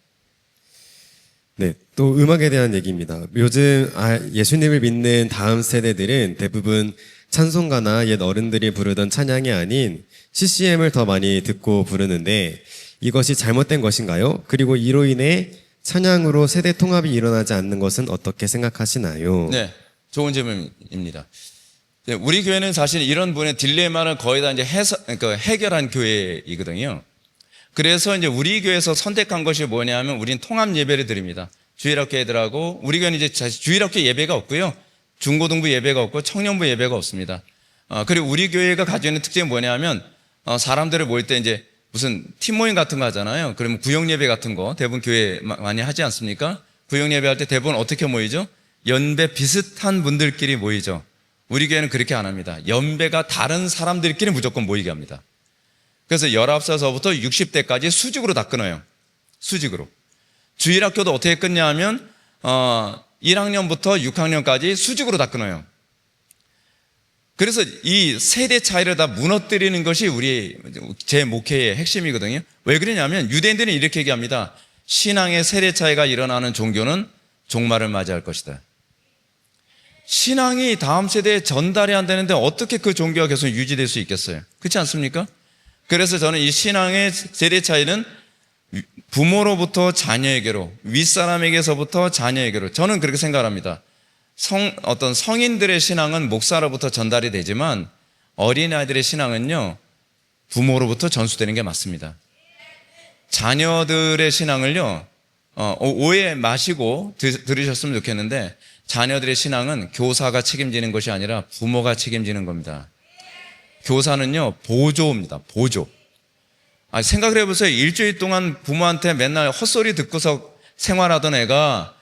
네, 또 음악에 대한 얘기입니다. 요즘 예수님을 믿는 다음 세대들은 대부분 찬송가나 옛 어른들이 부르던 찬양이 아닌 CCM을 더 많이 듣고 부르는데 이것이 잘못된 것인가요? 그리고 이로 인해 찬양으로 세대 통합이 일어나지 않는 것은 어떻게 생각하시나요? 네, 좋은 질문입니다. 우리 교회는 사실 이런 분의 딜레마를 거의 다 이제 해결한 교회이거든요. 그래서 이제 우리 교회에서 선택한 것이 뭐냐면 우리는 통합 예배를 드립니다. 주일학교 애들하고 우리 교회는 이제 주일학교 예배가 없고요. 중고등부 예배가 없고 청년부 예배가 없습니다. 그리고 우리 교회가 가지고 있는 특징이 뭐냐면 사람들을 모일 때 이제 무슨 팀 모임 같은 거 하잖아요. 그러면 구역 예배 같은 거 대부분 교회 많이 하지 않습니까? 구역 예배 할 때 대부분 어떻게 모이죠? 연배 비슷한 분들끼리 모이죠. 우리 교회는 그렇게 안 합니다. 연배가 다른 사람들끼리 무조건 모이게 합니다. 그래서 19살서부터 60대까지 수직으로 다 끊어요. 수직으로. 주일학교도 어떻게 끊냐 하면 1학년부터 6학년까지 수직으로 다 끊어요. 그래서 이 세대 차이를 다 무너뜨리는 것이 제 목회의 핵심이거든요. 왜 그러냐면 유대인들은 이렇게 얘기합니다. 신앙의 세대 차이가 일어나는 종교는 종말을 맞이할 것이다. 신앙이 다음 세대에 전달이 안 되는데 어떻게 그 종교가 계속 유지될 수 있겠어요? 그렇지 않습니까? 그래서 저는 이 신앙의 세대 차이는 부모로부터 자녀에게로, 윗사람에게서부터 자녀에게로, 저는 그렇게 생각합니다. 어떤 성인들의 신앙은 목사로부터 전달이 되지만 어린아이들의 신앙은요, 부모로부터 전수되는 게 맞습니다. 자녀들의 신앙을요, 오해 마시고 들으셨으면 좋겠는데, 자녀들의 신앙은 교사가 책임지는 것이 아니라 부모가 책임지는 겁니다. 교사는요, 보조입니다. 보조. 생각을 해보세요. 일주일 동안 부모한테 맨날 헛소리 듣고서 생활하던 애가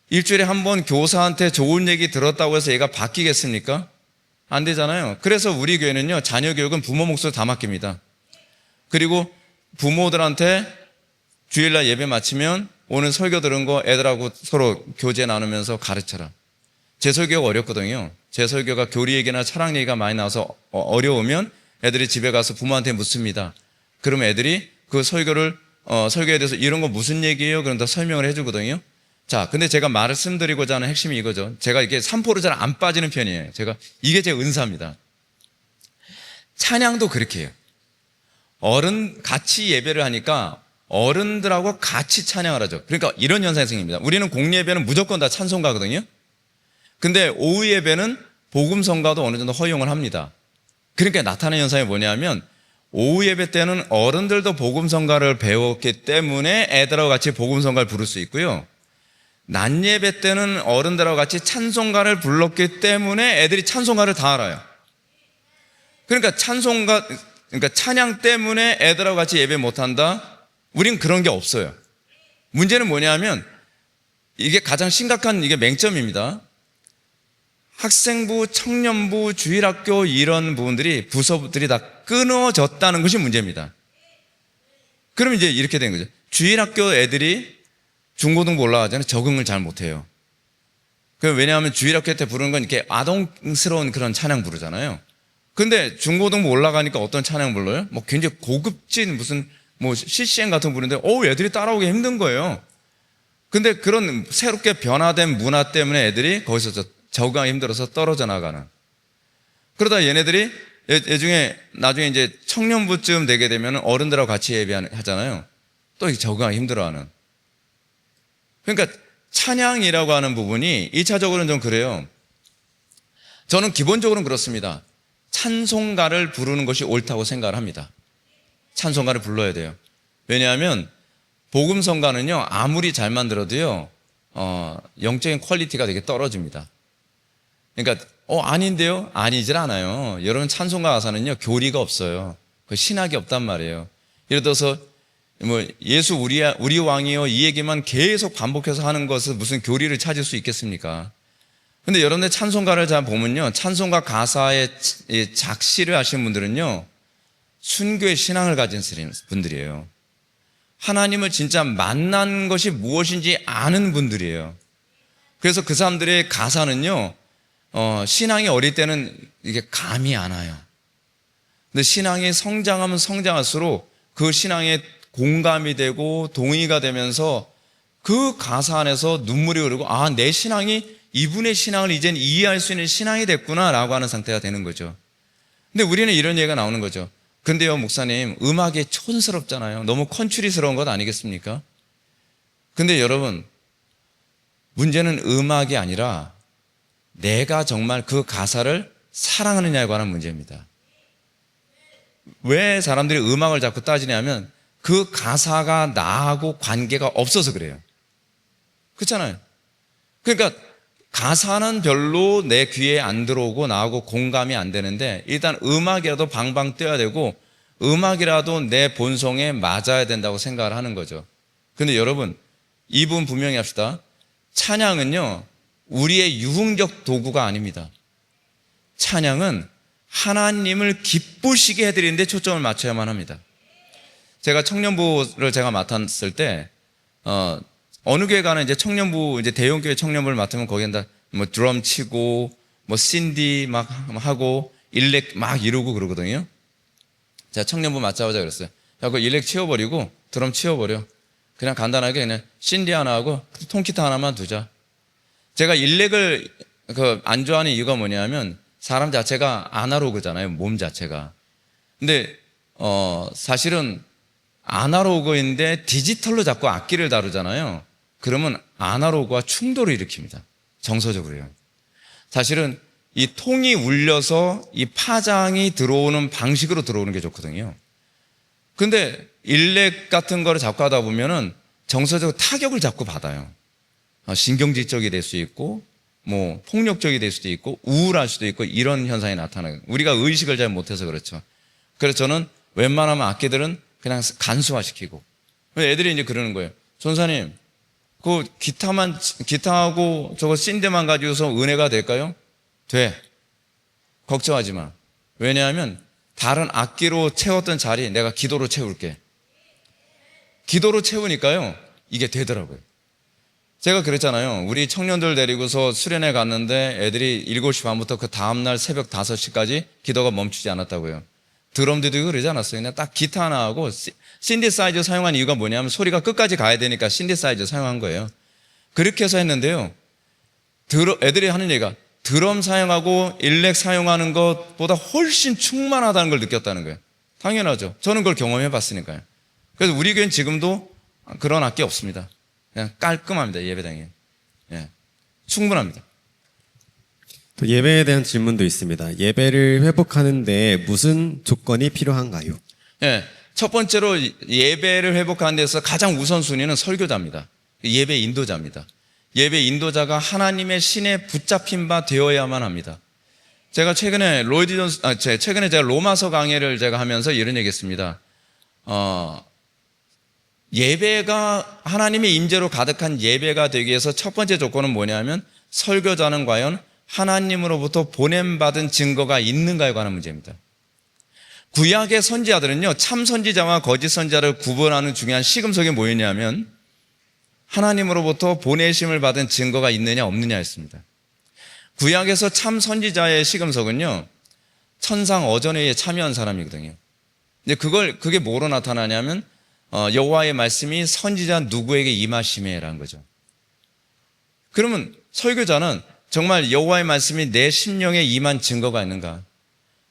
일주일에 한 번 교사한테 좋은 얘기 들었다고 해서 얘가 바뀌겠습니까? 안 되잖아요. 그래서 우리 교회는요, 자녀 교육은 부모 몫을 다 맡깁니다. 그리고 부모들한테 주일날 예배 마치면 오늘 설교 들은 거 애들하고 서로 교제 나누면서 가르쳐라. 제 설교가 어렵거든요. 제 설교가 교리 얘기나 철학 얘기가 많이 나와서 어려우면 애들이 집에 가서 부모한테 묻습니다. 그러면 애들이 그 설교에 대해서 이런 거 무슨 얘기예요? 그럼 다 설명을 해주거든요. 자, 근데 제가 말씀드리고자 하는 핵심이 이거죠. 제가 이게 산포로 잘 안 빠지는 편이에요. 이게 제 은사입니다. 찬양도 그렇게 해요. 같이 예배를 하니까 어른들하고 같이 찬양을 하죠. 그러니까 이런 현상이 생깁니다. 우리는 공예배는 무조건 다 찬송가거든요. 근데 오후 예배는 복음성가도 어느 정도 허용을 합니다. 그러니까 나타나는 현상이 뭐냐면 오후 예배 때는 어른들도 복음성가를 배웠기 때문에 애들하고 같이 복음성가를 부를 수 있고요. 낮 예배 때는 어른들하고 같이 찬송가를 불렀기 때문에 애들이 찬송가를 다 알아요. 그러니까 찬양 때문에 애들하고 같이 예배 못한다? 우린 그런 게 없어요. 문제는 뭐냐면 이게 가장 심각한 맹점입니다. 학생부, 청년부, 주일학교 이런 부분들이 부서들이 다 끊어졌다는 것이 문제입니다. 그럼 이제 이렇게 된 거죠. 주일학교 애들이 중고등부 올라가잖아요. 적응을 잘 못해요. 왜냐하면 주일학교 때 부르는 건 이렇게 아동스러운 그런 찬양 부르잖아요. 근데 중고등부 올라가니까 어떤 찬양 불러요? 굉장히 고급진 무슨 CCM 같은 거 부르는데 애들이 따라오기 힘든 거예요. 근데 그런 새롭게 변화된 문화 때문에 애들이 거기서 적응하기 힘들어서 떨어져 나가는. 그러다 얘네들이 나중에 이제 청년부쯤 되게 되면 어른들하고 같이 예배하잖아요. 또 적응하기 힘들어하는. 그러니까 찬양이라고 하는 부분이 1차적으로는 좀 그래요. 저는 기본적으로는 그렇습니다. 찬송가를 부르는 것이 옳다고 생각을 합니다. 찬송가를 불러야 돼요. 왜냐하면 복음성가는요, 아무리 잘 만들어도요, 영적인 퀄리티가 되게 떨어집니다. 그러니까 아닌데요? 아니질 않아요. 여러분 찬송가 가사는요, 교리가 없어요. 신학이 없단 말이에요. 예를 들어서 예수 우리 왕이요, 이 얘기만 계속 반복해서 하는 것은 무슨 교리를 찾을 수 있겠습니까? 근데 여러분들 찬송가를 잘 보면요, 찬송가 가사의 작시를 하신 분들은요, 순교의 신앙을 가진 분들이에요. 하나님을 진짜 만난 것이 무엇인지 아는 분들이에요. 그래서 그 사람들의 가사는요, 신앙이 어릴 때는 이게 감이 안 와요. 근데 신앙이 성장하면 성장할수록 그 신앙에 공감이 되고 동의가 되면서 그 가사 안에서 눈물이 흐르고 내 신앙이 이분의 신앙을 이젠 이해할 수 있는 신앙이 됐구나라고 하는 상태가 되는 거죠. 근데 우리는 이런 얘기가 나오는 거죠. 근데요, 목사님, 음악이 촌스럽잖아요. 너무 컨츄리스러운 것 아니겠습니까? 근데 여러분, 문제는 음악이 아니라 내가 정말 그 가사를 사랑하느냐에 관한 문제입니다. 왜 사람들이 음악을 자꾸 따지냐면 그 가사가 나하고 관계가 없어서 그래요. 그렇잖아요. 그러니까 가사는 별로 내 귀에 안 들어오고 나하고 공감이 안 되는데 일단 음악이라도 방방 뛰어야 되고 음악이라도 내 본성에 맞아야 된다고 생각을 하는 거죠. 근데 여러분, 이 부분 분명히 합시다. 찬양은요, 우리의 유흥적 도구가 아닙니다. 찬양은 하나님을 기쁘시게 해드리는데 초점을 맞춰야만 합니다. 제가 청년부를 제가 맡았을 때, 어느 교회 가는 이제 청년부, 이제 대형교회 청년부를 맡으면 거기다 뭐 드럼 치고, 뭐 신디 막 하고, 일렉 막 이러고 그러거든요. 제가 청년부 맡자마자 그랬어요. 야, 그 일렉 치워버리고, 드럼 치워버려. 그냥 간단하게 그냥 신디 하나 하고, 통기타 하나만 두자. 제가 일렉을 안 좋아하는 이유가 뭐냐면, 사람 자체가 아날로그잖아요. 몸 자체가. 근데, 사실은 아날로그인데 디지털로 자꾸 악기를 다루잖아요. 그러면 아날로그와 충돌을 일으킵니다. 정서적으로요. 사실은 이 통이 울려서 이 파장이 들어오는 방식으로 들어오는 게 좋거든요. 근데 일렉 같은 거를 자꾸 하다 보면은 정서적 타격을 자꾸 받아요. 신경질적이 될 수 있고, 뭐 폭력적이 될 수도 있고, 우울할 수도 있고, 이런 현상이 나타나요. 우리가 의식을 잘 못해서 그렇죠. 그래서 저는 웬만하면 악기들은 그냥 간소화시키고, 애들이 이제 그러는 거예요. 전사님, 그 기타하고 저거 신대만 가지고서 은혜가 될까요? 돼. 걱정하지 마. 왜냐하면 다른 악기로 채웠던 자리 내가 기도로 채울게. 기도로 채우니까요, 이게 되더라고요. 제가 그랬잖아요. 우리 청년들 데리고서 수련회 갔는데 애들이 7시 반부터 그 다음날 새벽 5시까지 기도가 멈추지 않았다고요. 드럼들도 그러지 않았어요. 그냥 딱 기타 하나 하고 신디사이저 사용한 이유가 뭐냐면 소리가 끝까지 가야 되니까 신디사이저 사용한 거예요. 그렇게 해서 했는데요. 애들이 하는 얘기가 드럼 사용하고 일렉 사용하는 것보다 훨씬 충만하다는 걸 느꼈다는 거예요. 당연하죠. 저는 그걸 경험해 봤으니까요. 그래서 우리 교회는 지금도 그런 악기 없습니다. 그냥 깔끔합니다. 예배당이. 예, 충분합니다. 또 예배에 대한 질문도 있습니다. 예배를 회복하는데 무슨 조건이 필요한가요? 예, 첫 번째로 예배를 회복하는 데서 가장 우선순위는 설교자입니다. 예배 인도자입니다. 예배 인도자가 하나님의 신에 붙잡힌 바 되어야만 합니다. 제가 최근에 최근에 제가 로마서 강의를 제가 하면서 이런 얘기했습니다. 예배가 하나님의 임재로 가득한 예배가 되기 위해서 첫 번째 조건은 뭐냐면 설교자는 과연 하나님으로부터 보냄받은 증거가 있는가에 관한 문제입니다. 구약의 선지자들은요, 참 선지자와 거짓 선지자를 구분하는 중요한 시금석이 뭐였냐면 하나님으로부터 보내심을 받은 증거가 있느냐 없느냐였습니다. 구약에서 참 선지자의 시금석은요, 천상 어전회에 참여한 사람이거든요. 근데 그게 뭐로 나타나냐면 여호와의 말씀이 선지자 누구에게 임하심에라는 거죠. 그러면 설교자는 정말 여호와의 말씀이 내 심령에 임한 증거가 있는가?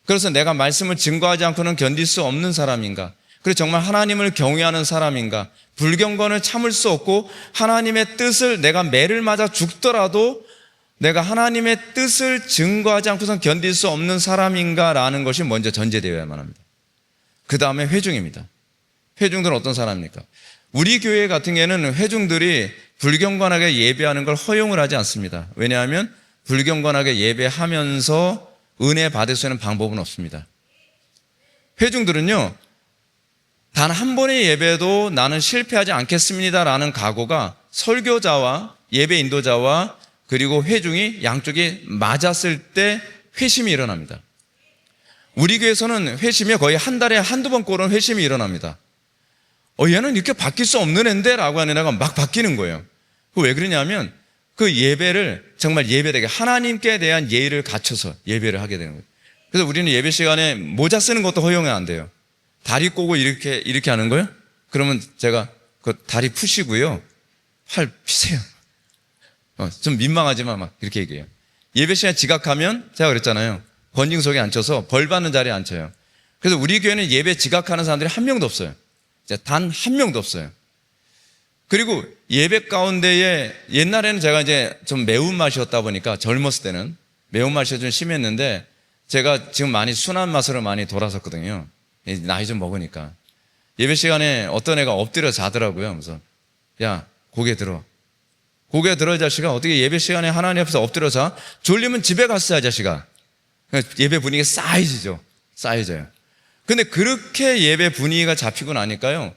그래서 내가 말씀을 증거하지 않고는 견딜 수 없는 사람인가? 그리고 정말 하나님을 경외하는 사람인가? 불경건을 참을 수 없고 하나님의 뜻을 내가 매를 맞아 죽더라도 내가 하나님의 뜻을 증거하지 않고선 견딜 수 없는 사람인가라는 것이 먼저 전제되어야만 합니다. 그 다음에 회중입니다. 회중들은 어떤 사람입니까? 우리 교회 같은 경우에는 회중들이 불경건하게 예배하는 걸 허용을 하지 않습니다. 왜냐하면 불경건하게 예배하면서 은혜 받을 수 있는 방법은 없습니다. 회중들은요, 단 한 번의 예배도 나는 실패하지 않겠습니다라는 각오가 설교자와 예배 인도자와 그리고 회중이 양쪽이 맞았을 때 회심이 일어납니다. 우리 교회에서는 회심이 거의 한 달에 한두 번 꼴은 회심이 일어납니다. 얘는 이렇게 바뀔 수 없는 앤데 라고 하는 애가 막 바뀌는 거예요. 왜 그러냐면 그 예배를 정말 예배되게 하나님께 대한 예의를 갖춰서 예배를 하게 되는 거예요. 그래서 우리는 예배 시간에 모자 쓰는 것도 허용이 안 돼요. 다리 꼬고 이렇게 하는 거예요? 그러면 제가 그 다리 푸시고요, 팔 피세요. 좀 민망하지만 막 이렇게 얘기해요. 예배 시간에 지각하면 제가 그랬잖아요. 권징석에 앉혀서 벌 받는 자리에 앉혀요. 그래서 우리 교회는 예배 지각하는 사람들이 한 명도 없어요. 단 한 명도 없어요. 그리고 예배 가운데에 옛날에는 제가 이제 좀 매운맛이었다 보니까 젊었을 때는 매운맛이 좀 심했는데 제가 지금 많이 순한 맛으로 많이 돌아섰거든요. 나이 좀 먹으니까. 예배 시간에 어떤 애가 엎드려 자더라고요. 그래서 야, 고개 들어. 고개 들어 이 자식아. 어떻게 예배 시간에 하나님 앞에서 엎드려 자? 졸리면 집에 갔어 이 자식아. 예배 분위기가 쌓이죠. 쌓여져요. 근데 그렇게 예배 분위기가 잡히고 나니까요.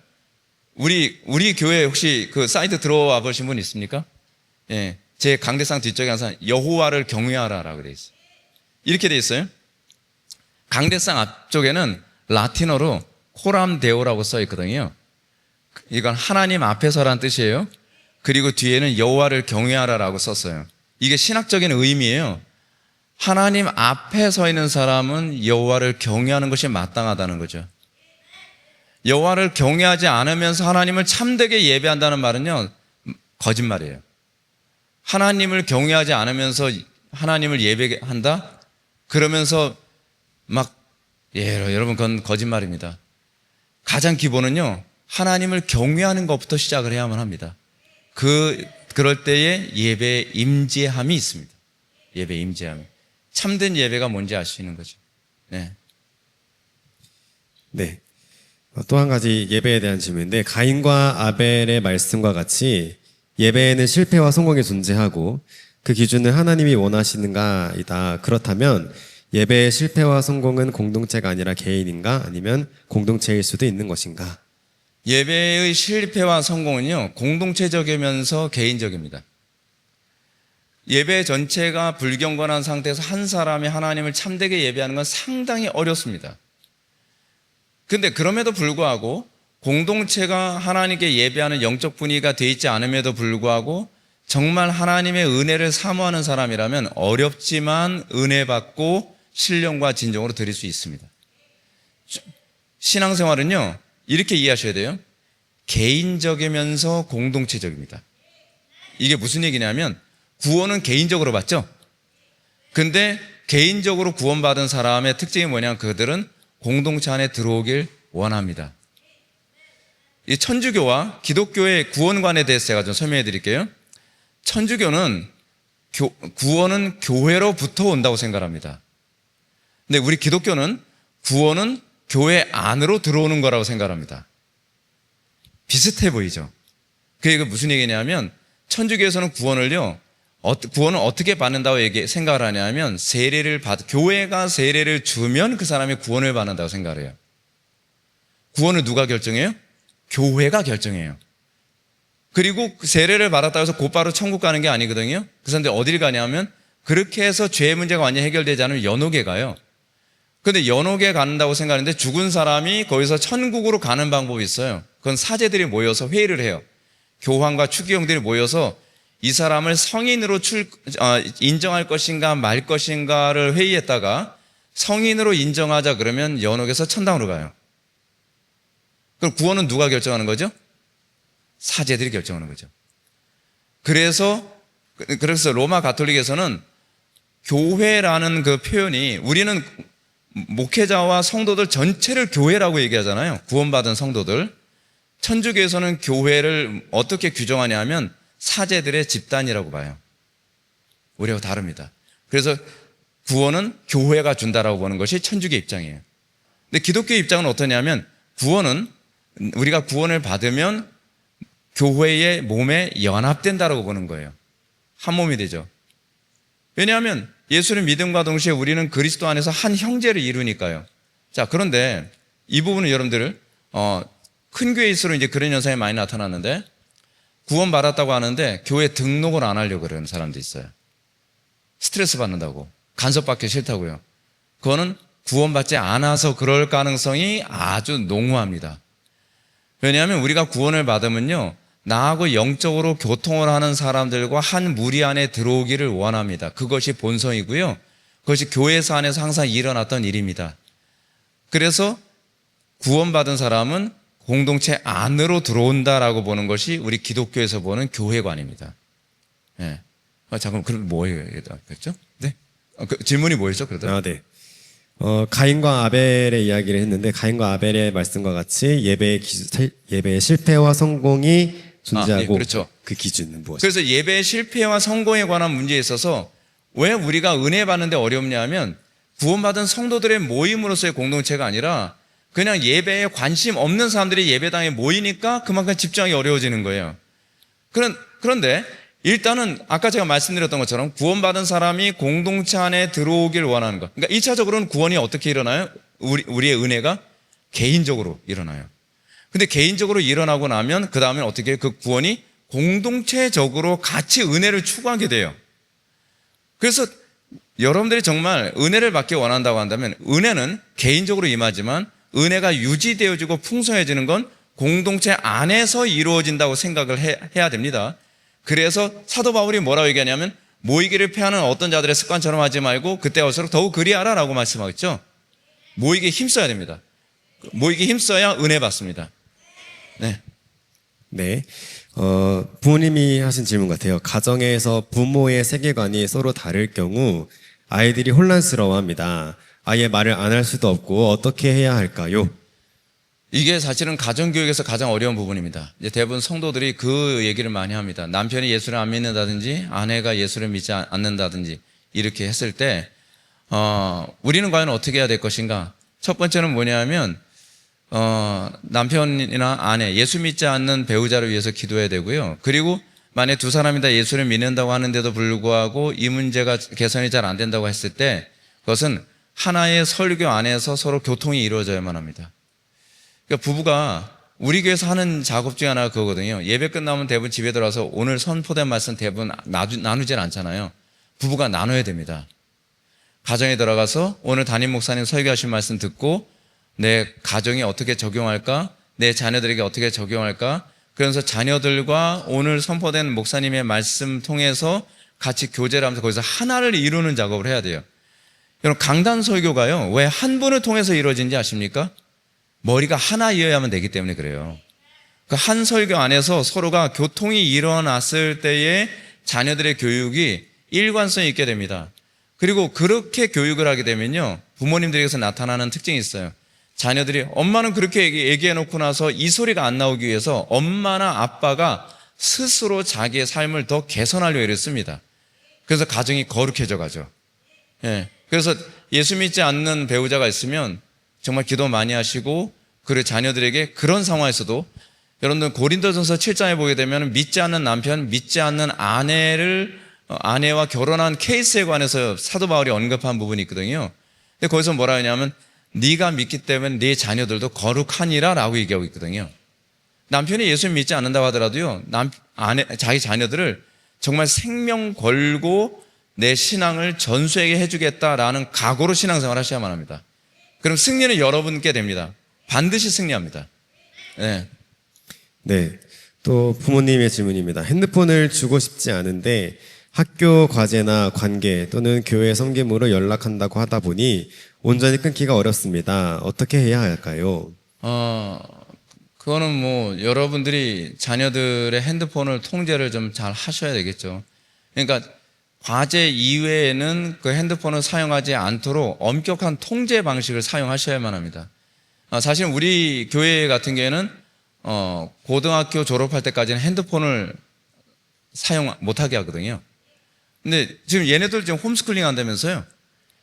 우리 교회 혹시 그 사이트 들어와 보신 분 있습니까? 예. 제 강대상 뒤쪽에 항상 여호와를 경외하라라고 돼 있어요. 이렇게 돼 있어요. 강대상 앞쪽에는 라틴어로 코람 데오라고 써 있거든요. 이건 하나님 앞에서란 뜻이에요. 그리고 뒤에는 여호와를 경외하라라고 썼어요. 이게 신학적인 의미예요. 하나님 앞에 서 있는 사람은 여호와를 경외하는 것이 마땅하다는 거죠. 여호와를 경외하지 않으면서 하나님을 참되게 예배한다는 말은요, 거짓말이에요. 하나님을 경외하지 않으면서 하나님을 예배한다? 그러면서 막 여러분 그건 거짓말입니다. 가장 기본은요, 하나님을 경외하는 것부터 시작을 해야만 합니다. 그럴 때에 예배에 임재함이 있습니다. 예배에 임재함이. 참된 예배가 뭔지 알 수 있는 거죠. 네. 네. 또 한 가지 예배에 대한 질문인데, 가인과 아벨의 말씀과 같이 예배에는 실패와 성공이 존재하고 그 기준은 하나님이 원하시는가이다. 그렇다면 예배의 실패와 성공은 공동체가 아니라 개인인가, 아니면 공동체일 수도 있는 것인가? 예배의 실패와 성공은요, 공동체적이면서 개인적입니다. 예배 전체가 불경건한 상태에서 한 사람이 하나님을 참되게 예배하는 건 상당히 어렵습니다. 근데 그럼에도 불구하고 공동체가 하나님께 예배하는 영적 분위기가 돼 있지 않음에도 불구하고 정말 하나님의 은혜를 사모하는 사람이라면 어렵지만 은혜 받고 신령과 진정으로 드릴 수 있습니다. 신앙생활은요, 이렇게 이해하셔야 돼요. 개인적이면서 공동체적입니다. 이게 무슨 얘기냐면 구원은 개인적으로 받죠. 근데 개인적으로 구원받은 사람의 특징이 뭐냐면 그들은 공동체 안에 들어오길 원합니다. 이 천주교와 기독교의 구원관에 대해서 제가 좀 설명해 드릴게요. 천주교는 구원은 교회로부터 온다고 생각합니다. 근데 우리 기독교는 구원은 교회 안으로 들어오는 거라고 생각합니다. 비슷해 보이죠? 그게 무슨 얘기냐면 천주교에서는 구원은 어떻게 받는다고 생각을 하냐면 교회가 세례를 주면 그 사람이 구원을 받는다고 생각을 해요. 구원을 누가 결정해요? 교회가 결정해요. 그리고 그 세례를 받았다고 해서 곧바로 천국 가는 게 아니거든요. 그 사람들이 어딜 가냐면 그렇게 해서 죄 문제가 완전히 해결되지 않으면 연옥에 가요. 근데 연옥에 간다고 생각하는데 죽은 사람이 거기서 천국으로 가는 방법이 있어요. 그건 사제들이 모여서 회의를 해요. 교황과 추기경들이 모여서 이 사람을 성인으로 인정할 것인가 말 것인가를 회의했다가 성인으로 인정하자 그러면 연옥에서 천당으로 가요. 그럼 구원은 누가 결정하는 거죠? 사제들이 결정하는 거죠. 그래서 로마 가톨릭에서는 교회라는 그 표현이 우리는 목회자와 성도들 전체를 교회라고 얘기하잖아요. 구원받은 성도들. 천주교에서는 교회를 어떻게 규정하냐 하면 사제들의 집단이라고 봐요. 우리하고 다릅니다. 그래서 구원은 교회가 준다라고 보는 것이 천주교 입장이에요. 근데 기독교 입장은 어떠냐면 우리가 구원을 받으면 교회의 몸에 연합된다라고 보는 거예요. 한 몸이 되죠. 왜냐하면 예수를 믿음과 동시에 우리는 그리스도 안에서 한 형제를 이루니까요. 자, 그런데 이 부분은 여러분들 큰 교회일수록 이제 그런 현상이 많이 나타났는데 구원받았다고 하는데 교회 등록을 안 하려고 그러는 사람도 있어요. 스트레스 받는다고. 간섭받기 싫다고요. 그거는 구원받지 않아서 그럴 가능성이 아주 농후합니다. 왜냐하면 우리가 구원을 받으면요, 나하고 영적으로 교통을 하는 사람들과 한 무리 안에 들어오기를 원합니다. 그것이 본성이고요. 그것이 교회사 안에서 항상 일어났던 일입니다. 그래서 구원받은 사람은 공동체 안으로 들어온다라고 보는 것이 우리 기독교에서 보는 교회관입니다. 네. 잠깐만, 그럼 뭐예요? 그랬죠? 네. 질문이 뭐였죠? 그러다. 네. 가인과 아벨의 이야기를 했는데, 가인과 아벨의 말씀과 같이 예배의 실패와 성공이 존재하고, 예, 그렇죠. 그 기준은 무엇이죠? 그래서 예배의 실패와 성공에 관한 문제에 있어서 왜 우리가 은혜 받는데 어렵냐 하면 구원받은 성도들의 모임으로서의 공동체가 아니라 그냥 예배에 관심 없는 사람들이 예배당에 모이니까 그만큼 집중하기 어려워지는 거예요. 그런데 일단은 아까 제가 말씀드렸던 것처럼 구원받은 사람이 공동체 안에 들어오길 원하는 것. 그러니까 1차적으로는 구원이 어떻게 일어나요? 우리의 은혜가 개인적으로 일어나요. 근데 개인적으로 일어나고 나면 그 다음에 어떻게 해요? 그 구원이 공동체적으로 같이 은혜를 추구하게 돼요. 그래서 여러분들이 정말 은혜를 받기 원한다고 한다면 은혜는 개인적으로 임하지만 은혜가 유지되어지고 풍성해지는 건 공동체 안에서 이루어진다고 생각을 해야 됩니다. 그래서 사도 바울이 뭐라고 얘기하냐면 모이기를 패하는 어떤 자들의 습관처럼 하지 말고 그때 갈수록 더욱 그리하라 라고 말씀하겠죠. 모이기에 힘써야 됩니다. 모이기에 힘써야 은혜 받습니다. 네. 네. 부모님이 하신 질문 같아요. 가정에서 부모의 세계관이 서로 다를 경우 아이들이 혼란스러워합니다. 아예 말을 안 할 수도 없고 어떻게 해야 할까요? 이게 사실은 가정교육에서 가장 어려운 부분입니다. 이제 대부분 성도들이 그 얘기를 많이 합니다. 남편이 예수를 안 믿는다든지 아내가 예수를 믿지 않는다든지 이렇게 했을 때 우리는 과연 어떻게 해야 될 것인가? 첫 번째는 뭐냐면 남편이나 아내, 예수 믿지 않는 배우자를 위해서 기도해야 되고요. 그리고 만약 두 사람이 다 예수를 믿는다고 하는데도 불구하고 이 문제가 개선이 잘 안 된다고 했을 때 그것은 하나의 설교 안에서 서로 교통이 이루어져야만 합니다. 그러니까 부부가 우리 교회에서 하는 작업 중에 하나가 그거거든요. 예배 끝나면 대부분 집에 들어와서 오늘 선포된 말씀 대부분 나누질 않잖아요. 부부가 나눠야 됩니다. 가정에 들어가서 오늘 담임 목사님 설교하신 말씀 듣고 내 가정에 어떻게 적용할까? 내 자녀들에게 어떻게 적용할까? 그러면서 자녀들과 오늘 선포된 목사님의 말씀 통해서 같이 교제를 하면서 거기서 하나를 이루는 작업을 해야 돼요. 여러분 강단 설교가요. 왜 한 분을 통해서 이루어진지 아십니까? 머리가 하나이어야만 되기 때문에 그래요. 그 한 설교 안에서 서로가 교통이 일어났을 때에 자녀들의 교육이 일관성이 있게 됩니다. 그리고 그렇게 교육을 하게 되면요. 부모님들에게서 나타나는 특징이 있어요. 자녀들이 엄마는 그렇게 얘기해놓고 나서 이 소리가 안 나오기 위해서 엄마나 아빠가 스스로 자기의 삶을 더 개선하려고 애를 씁니다. 그래서 가정이 거룩해져 가죠. 예. 그래서 예수 믿지 않는 배우자가 있으면 정말 기도 많이 하시고 그리고 자녀들에게 그런 상황에서도 여러분들 고린도전서 7장에 보게 되면 믿지 않는 남편, 믿지 않는 아내와 결혼한 케이스에 관해서 사도 바울이 언급한 부분이 있거든요. 근데 거기서 뭐라 하냐면 네가 믿기 때문에 네 자녀들도 거룩하니라 라고 얘기하고 있거든요. 남편이 예수 믿지 않는다고 하더라도요, 자기 자녀들을 정말 생명 걸고 내 신앙을 전수에게 해주겠다라는 각오로 신앙생활 하셔야만 합니다. 그럼 승리는 여러분께 됩니다. 반드시 승리합니다. 네. 네. 또 부모님의 질문입니다. 핸드폰을 주고 싶지 않은데 학교 과제나 관계 또는 교회 섬김으로 연락한다고 하다 보니 온전히 끊기가 어렵습니다. 어떻게 해야 할까요? 그거는 뭐 여러분들이 자녀들의 핸드폰을 통제를 좀 잘 하셔야 되겠죠. 그러니까 과제 이외에는 그 핸드폰을 사용하지 않도록 엄격한 통제 방식을 사용하셔야만 합니다. 사실 우리 교회 같은 경우에는 고등학교 졸업할 때까지는 핸드폰을 사용 못하게 하거든요. 근데 지금 얘네들 지금 홈스쿨링 한다면서요.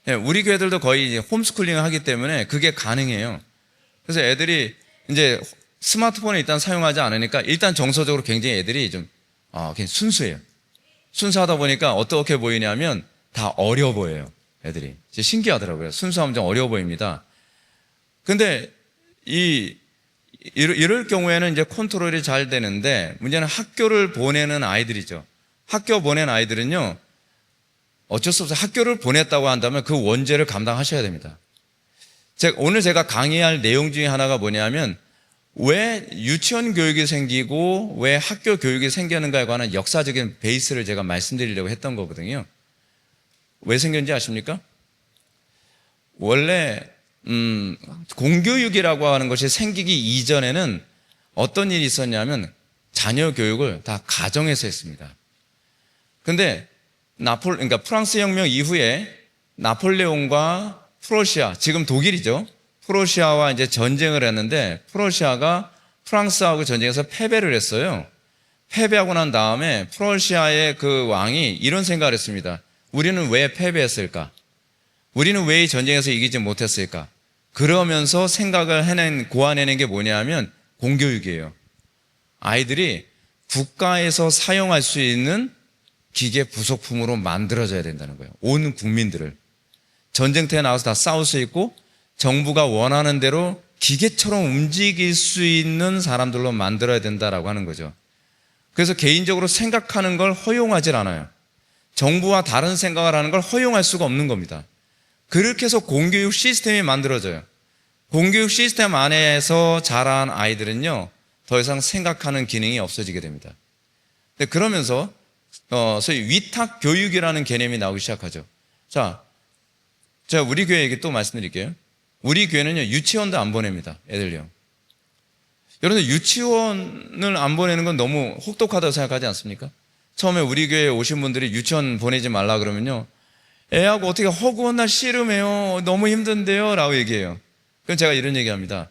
예, 우리 교회들도 거의 이제 홈스쿨링을 하기 때문에 그게 가능해요. 그래서 애들이 이제 스마트폰을 일단 사용하지 않으니까 일단 정서적으로 굉장히 애들이 좀 그냥 순수해요. 순수하다 보니까 어떻게 보이냐면 다 어려 보여요. 애들이. 신기하더라고요. 순수하면 좀 어려 보입니다. 근데 이럴 경우에는 이제 컨트롤이 잘 되는데 문제는 학교를 보내는 아이들이죠. 학교 보낸 아이들은요, 어쩔 수 없어요. 학교를 보냈다고 한다면 그 원죄를 감당하셔야 됩니다. 오늘 제가 강의할 내용 중에 하나가 뭐냐면 왜 유치원 교육이 생기고 왜 학교 교육이 생기는가에 관한 역사적인 베이스를 제가 말씀드리려고 했던 거거든요. 왜 생겼는지 아십니까? 원래 공교육이라고 하는 것이 생기기 이전에는 어떤 일이 있었냐면 자녀 교육을 다 가정에서 했습니다. 근데 그러니까 프랑스 혁명 이후에 나폴레옹과 프로시아, 지금 독일이죠. 프로시아와 이제 전쟁을 했는데 프로시아가 프랑스하고 전쟁에서 패배를 했어요. 패배하고 난 다음에 프로시아의 그 왕이 이런 생각을 했습니다. 우리는 왜 패배했을까? 우리는 왜 이 전쟁에서 이기지 못했을까? 그러면서 생각을 고안해낸 게 뭐냐면 공교육이에요. 아이들이 국가에서 사용할 수 있는 기계 부속품으로 만들어져야 된다는 거예요. 온 국민들을. 전쟁터에 나와서 다 싸울 수 있고 정부가 원하는 대로 기계처럼 움직일 수 있는 사람들로 만들어야 된다라고 하는 거죠. 그래서 개인적으로 생각하는 걸 허용하질 않아요. 정부와 다른 생각을 하는 걸 허용할 수가 없는 겁니다. 그렇게 해서 공교육 시스템이 만들어져요. 공교육 시스템 안에서 자란 아이들은요, 더 이상 생각하는 기능이 없어지게 됩니다. 근데 그러면서 소위 위탁 교육이라는 개념이 나오기 시작하죠. 자, 제가 우리 교회 얘기 또 말씀드릴게요. 우리 교회는요, 유치원도 안 보냅니다. 애들요. 여러분들 유치원을 안 보내는 건 너무 혹독하다고 생각하지 않습니까? 처음에 우리 교회에 오신 분들이 유치원 보내지 말라 그러면요, 애하고 어떻게 허구한 날 씨름해요. 너무 힘든데요. 라고 얘기해요. 그럼 제가 이런 얘기합니다.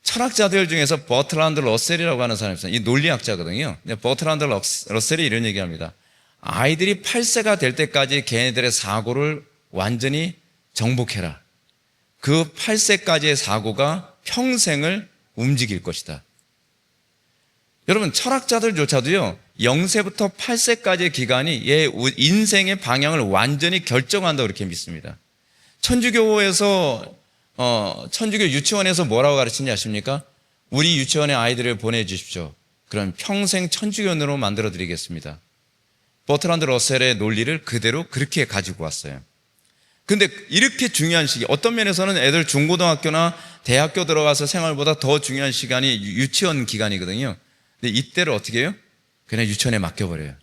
철학자들 중에서 버트란드 러셀이라고 하는 사람이 있어요. 이 논리학자거든요. 버트란드 러셀이 이런 얘기합니다. 아이들이 8세가 될 때까지 걔네들의 사고를 완전히 정복해라. 그 8세까지의 사고가 평생을 움직일 것이다. 여러분, 철학자들조차도요, 0세부터 8세까지의 기간이 얘 인생의 방향을 완전히 결정한다고 그렇게 믿습니다. 천주교 유치원에서 뭐라고 가르치는지 아십니까? 우리 유치원에 아이들을 보내주십시오. 그럼 평생 천주교인으로 만들어 드리겠습니다. 버트란드 러셀의 논리를 그대로 그렇게 가지고 왔어요. 근데 이렇게 중요한 시기, 어떤 면에서는 애들 중고등학교나 대학교 들어가서 생활보다 더 중요한 시간이 유치원 기간이거든요. 근데 이때를 어떻게 해요? 그냥 유치원에 맡겨버려요.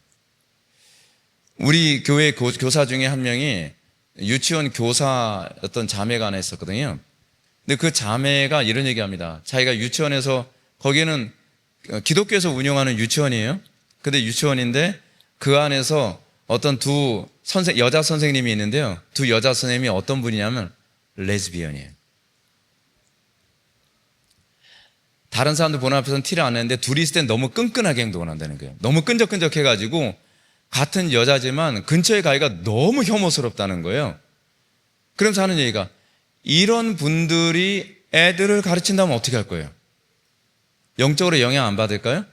우리 교회 교사 중에 한 명이 유치원 교사였던 자매가 하나 있었거든요. 근데 그 자매가 이런 얘기합니다. 자기가 유치원에서, 거기는 기독교에서 운영하는 유치원이에요. 근데 유치원인데 그 안에서 어떤 여자 선생님이 있는데요. 두 여자 선생님이 어떤 분이냐면 레즈비언이에요. 다른 사람들 보는 앞에서는 티를 안 내는데 둘이 있을 땐 너무 끈끈하게 행동을 한다는 거예요. 너무 끈적끈적해가지고 같은 여자지만 근처에 가기가 너무 혐오스럽다는 거예요. 그러면서 하는 얘기가, 이런 분들이 애들을 가르친다면 어떻게 할 거예요? 영적으로 영향 안 받을까요?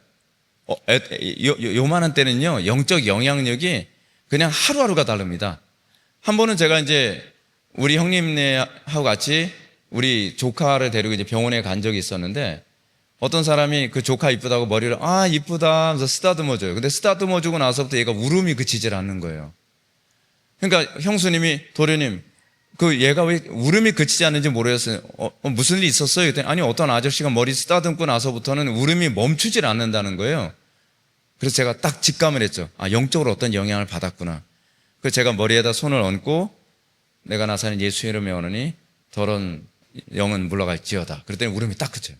요만한 때는요, 영적 영향력이 그냥 하루하루가 다릅니다. 한 번은 제가 이제 우리 형님네하고 같이 우리 조카를 데리고 이제 병원에 간 적이 있었는데, 어떤 사람이 그 조카 이쁘다고 머리를 이쁘다 하면서 쓰다듬어줘요. 근데 쓰다듬어주고 나서부터 얘가 울음이 그치질 않는 거예요. 그러니까 형수님이, 도련님, 얘가 왜 울음이 그치지 않는지 모르겠어요. 무슨 일 있었어요? 그랬더니, 아니, 어떤 아저씨가 머리 쓰다듬고 나서부터는 울음이 멈추질 않는다는 거예요. 그래서 제가 딱 직감을 했죠. 영적으로 어떤 영향을 받았구나. 그래서 제가 머리에다 손을 얹고, 내가 나사는 예수 이름에 오느니 더러운 영은 물러갈지어다. 그랬더니 울음이 딱 그쳐요.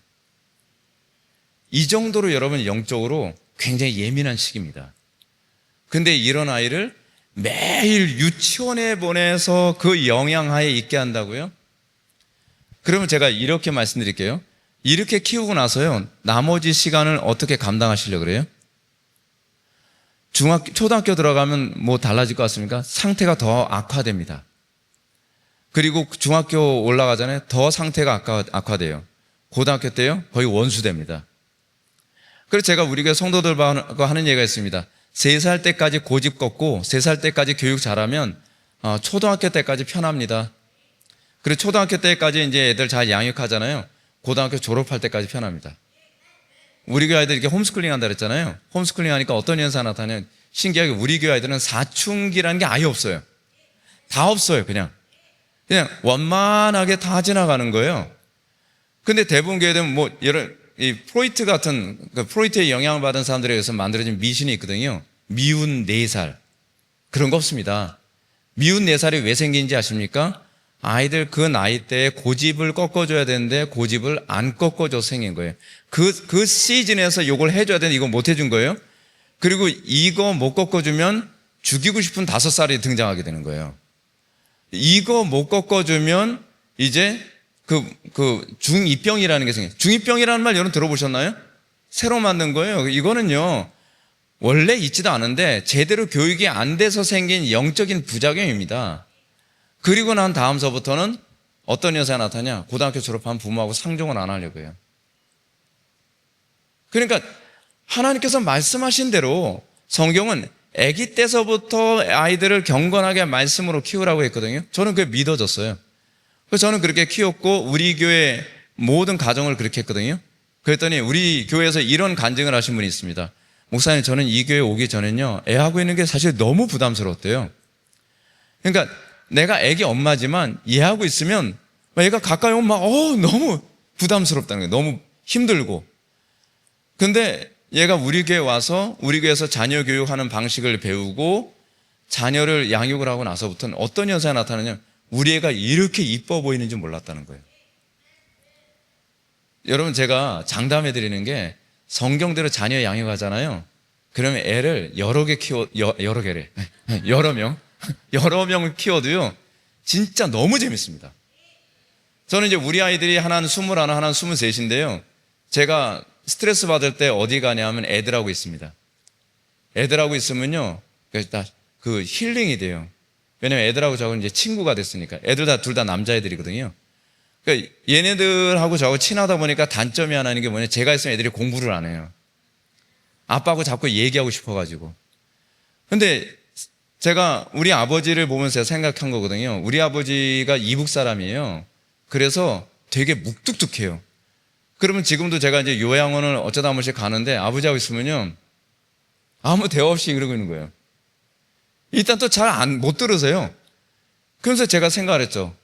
이 정도로 여러분 영적으로 굉장히 예민한 시기입니다. 근데 이런 아이를 매일 유치원에 보내서 그 영향하에 있게 한다고요? 그러면 제가 이렇게 말씀드릴게요. 이렇게 키우고 나서요, 나머지 시간을 어떻게 감당하시려고 그래요? 초등학교 들어가면 뭐 달라질 것 같습니까? 상태가 더 악화됩니다. 그리고 중학교 올라가잖아요. 더 상태가 악화돼요. 고등학교 때요, 거의 원수됩니다. 그래서 제가 우리 교회 성도들과 하는 얘기가 있습니다. 3살 때까지 고집 꺾고 3살 때까지 교육 잘하면 초등학교 때까지 편합니다. 그리고 초등학교 때까지 이제 애들 잘 양육하잖아요. 고등학교 졸업할 때까지 편합니다. 우리 교회 아이들 이렇게 홈스쿨링 한다 그랬잖아요. 홈스쿨링 하니까 어떤 현상이 나타나요? 신기하게 우리 교회 아이들은 사춘기라는 게 아예 없어요. 다 없어요. 그냥 원만하게 다 지나가는 거예요. 근데 대부분 교회들은 이 프로이트 같은, 프로이트의 영향을 받은 사람들에 의해서 만들어진 미신이 있거든요. 미운 4살. 그런 거 없습니다. 미운 4살이 왜 생기는지 아십니까? 아이들 그 나이 때에 고집을 꺾어줘야 되는데 고집을 안 꺾어줘서 생긴 거예요. 그 시즌에서 이걸 해줘야 되는데 이거 못 해준 거예요. 그리고 이거 못 꺾어주면 죽이고 싶은 5살이 등장하게 되는 거예요. 이거 못 꺾어주면 이제 중2병이라는 게 생겨요. 중2병이라는 말 여러분 들어보셨나요? 새로 만든 거예요. 이거는요, 원래 있지도 않은데 제대로 교육이 안 돼서 생긴 영적인 부작용입니다. 그리고 난 다음서부터는 어떤 여사가 나타나냐? 고등학교 졸업한 부모하고 상종을 안 하려고 해요. 그러니까 하나님께서 말씀하신 대로 성경은 아기 때서부터 아이들을 경건하게 말씀으로 키우라고 했거든요. 저는 그게 믿어졌어요. 그래서 저는 그렇게 키웠고 우리 교회 모든 가정을 그렇게 했거든요. 그랬더니 우리 교회에서 이런 간증을 하신 분이 있습니다. 목사님, 저는 이 교회 오기 전엔요, 애하고 있는 게 사실 너무 부담스러웠대요. 그러니까 내가 애기 엄마지만 얘하고 있으면 얘가 가까이 오면 막 너무 부담스럽다는 거예요. 너무 힘들고. 근데 얘가 우리 교회 와서 우리 교회에서 자녀 교육하는 방식을 배우고 자녀를 양육을 하고 나서부터는 어떤 현상이 나타나냐면 우리 애가 이렇게 이뻐 보이는지 몰랐다는 거예요. 여러분, 제가 장담해 드리는 게 성경대로 자녀 양육하잖아요. 그러면 애를 여러 명을 키워도요, 진짜 너무 재밌습니다. 저는 이제 우리 아이들이 하나는 21, 하나는 23인데요. 제가 스트레스 받을 때 어디 가냐면 애들하고 있습니다. 애들하고 있으면요, 그 힐링이 돼요. 왜냐면 애들하고 저하고 이제 친구가 됐으니까. 애들 둘 다 남자애들이거든요. 그러니까 얘네들하고 저하고 친하다 보니까 단점이 하나 있는 게 뭐냐, 제가 있으면 애들이 공부를 안 해요. 아빠하고 자꾸 얘기하고 싶어가지고. 근데 제가 우리 아버지를 보면서 생각한 거거든요. 우리 아버지가 이북 사람이에요. 그래서 되게 묵뚝뚝해요. 그러면 지금도 제가 이제 요양원을 어쩌다 한 번씩 가는데 아버지하고 있으면요, 아무 대화 없이 그러고 있는 거예요. 일단 또 잘 못 들으세요. 그래서 제가 생각을 했죠.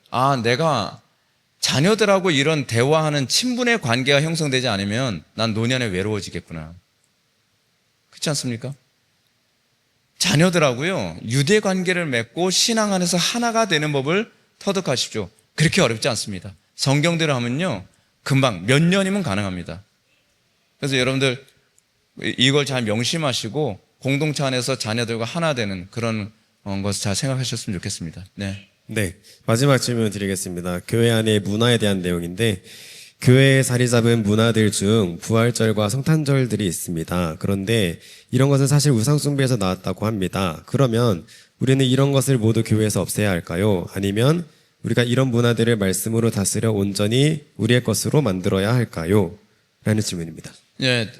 내가 자녀들하고 이런 대화하는 친분의 관계가 형성되지 않으면 난 노년에 외로워지겠구나. 그렇지 않습니까? 자녀들하고요, 유대 관계를 맺고 신앙 안에서 하나가 되는 법을 터득하십시오. 그렇게 어렵지 않습니다. 성경대로 하면요, 금방 몇 년이면 가능합니다. 그래서 여러분들 이걸 잘 명심하시고 공동체 안에서 자녀들과 하나 되는 그런 것을 잘 생각하셨으면 좋겠습니다. 네. 네, 마지막 질문 드리겠습니다. 교회 안의 문화에 대한 내용인데, 교회에 자리 잡은 문화들 중 부활절과 성탄절들이 있습니다. 그런데 이런 것은 사실 우상숭배에서 나왔다고 합니다. 그러면 우리는 이런 것을 모두 교회에서 없애야 할까요? 아니면 우리가 이런 문화들을 말씀으로 다스려 온전히 우리의 것으로 만들어야 할까요? 라는 질문입니다. 예,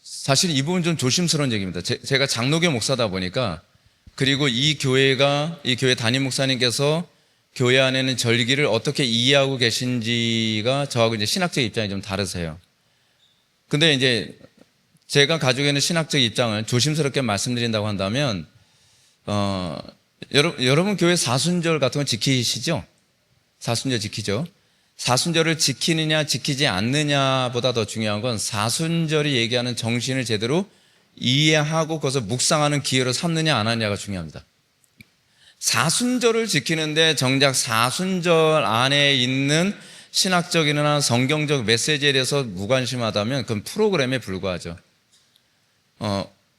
사실 이 부분 좀 조심스러운 얘기입니다. 제가 장로교 목사다 보니까, 그리고 이 교회 담임 목사님께서 교회 안에는 절기를 어떻게 이해하고 계신지가 저하고 이제 신학적 입장이 좀 다르세요. 근데 이제 제가 가지고 있는 신학적 입장을 조심스럽게 말씀드린다고 한다면, 여러분 교회 사순절 같은 거 지키시죠? 사순절 지키죠? 사순절을 지키느냐 지키지 않느냐보다 더 중요한 건 사순절이 얘기하는 정신을 제대로 이해하고 그것을 묵상하는 기회로 삼느냐 안 하느냐가 중요합니다. 사순절을 지키는데 정작 사순절 안에 있는 신학적이나 성경적 메시지에 대해서 무관심하다면 그건 프로그램에 불과하죠.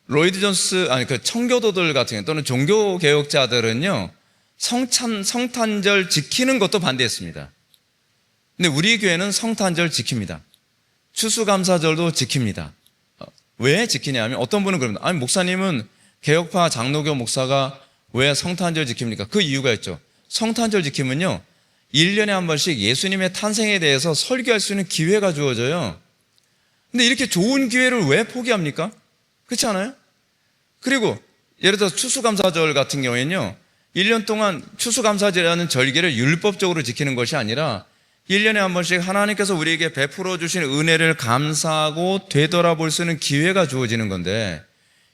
로이드 존스, 청교도들 같은 경우 또는 종교개혁자들은요, 성탄절 지키는 것도 반대했습니다. 근데 우리 교회는 성탄절 지킵니다. 추수감사절도 지킵니다. 왜 지키냐 하면 어떤 분은 그럽니다. 목사님은 개혁파 장로교 목사가 왜 성탄절 지킵니까? 그 이유가 있죠. 성탄절 지키면요, 1년에 한 번씩 예수님의 탄생에 대해서 설교할 수 있는 기회가 주어져요. 근데 이렇게 좋은 기회를 왜 포기합니까? 그렇지 않아요? 그리고 예를 들어서 추수감사절 같은 경우에는요, 1년 동안 추수감사절이라는 절기를 율법적으로 지키는 것이 아니라 1년에 한 번씩 하나님께서 우리에게 베풀어 주신 은혜를 감사하고 되돌아볼 수 있는 기회가 주어지는 건데,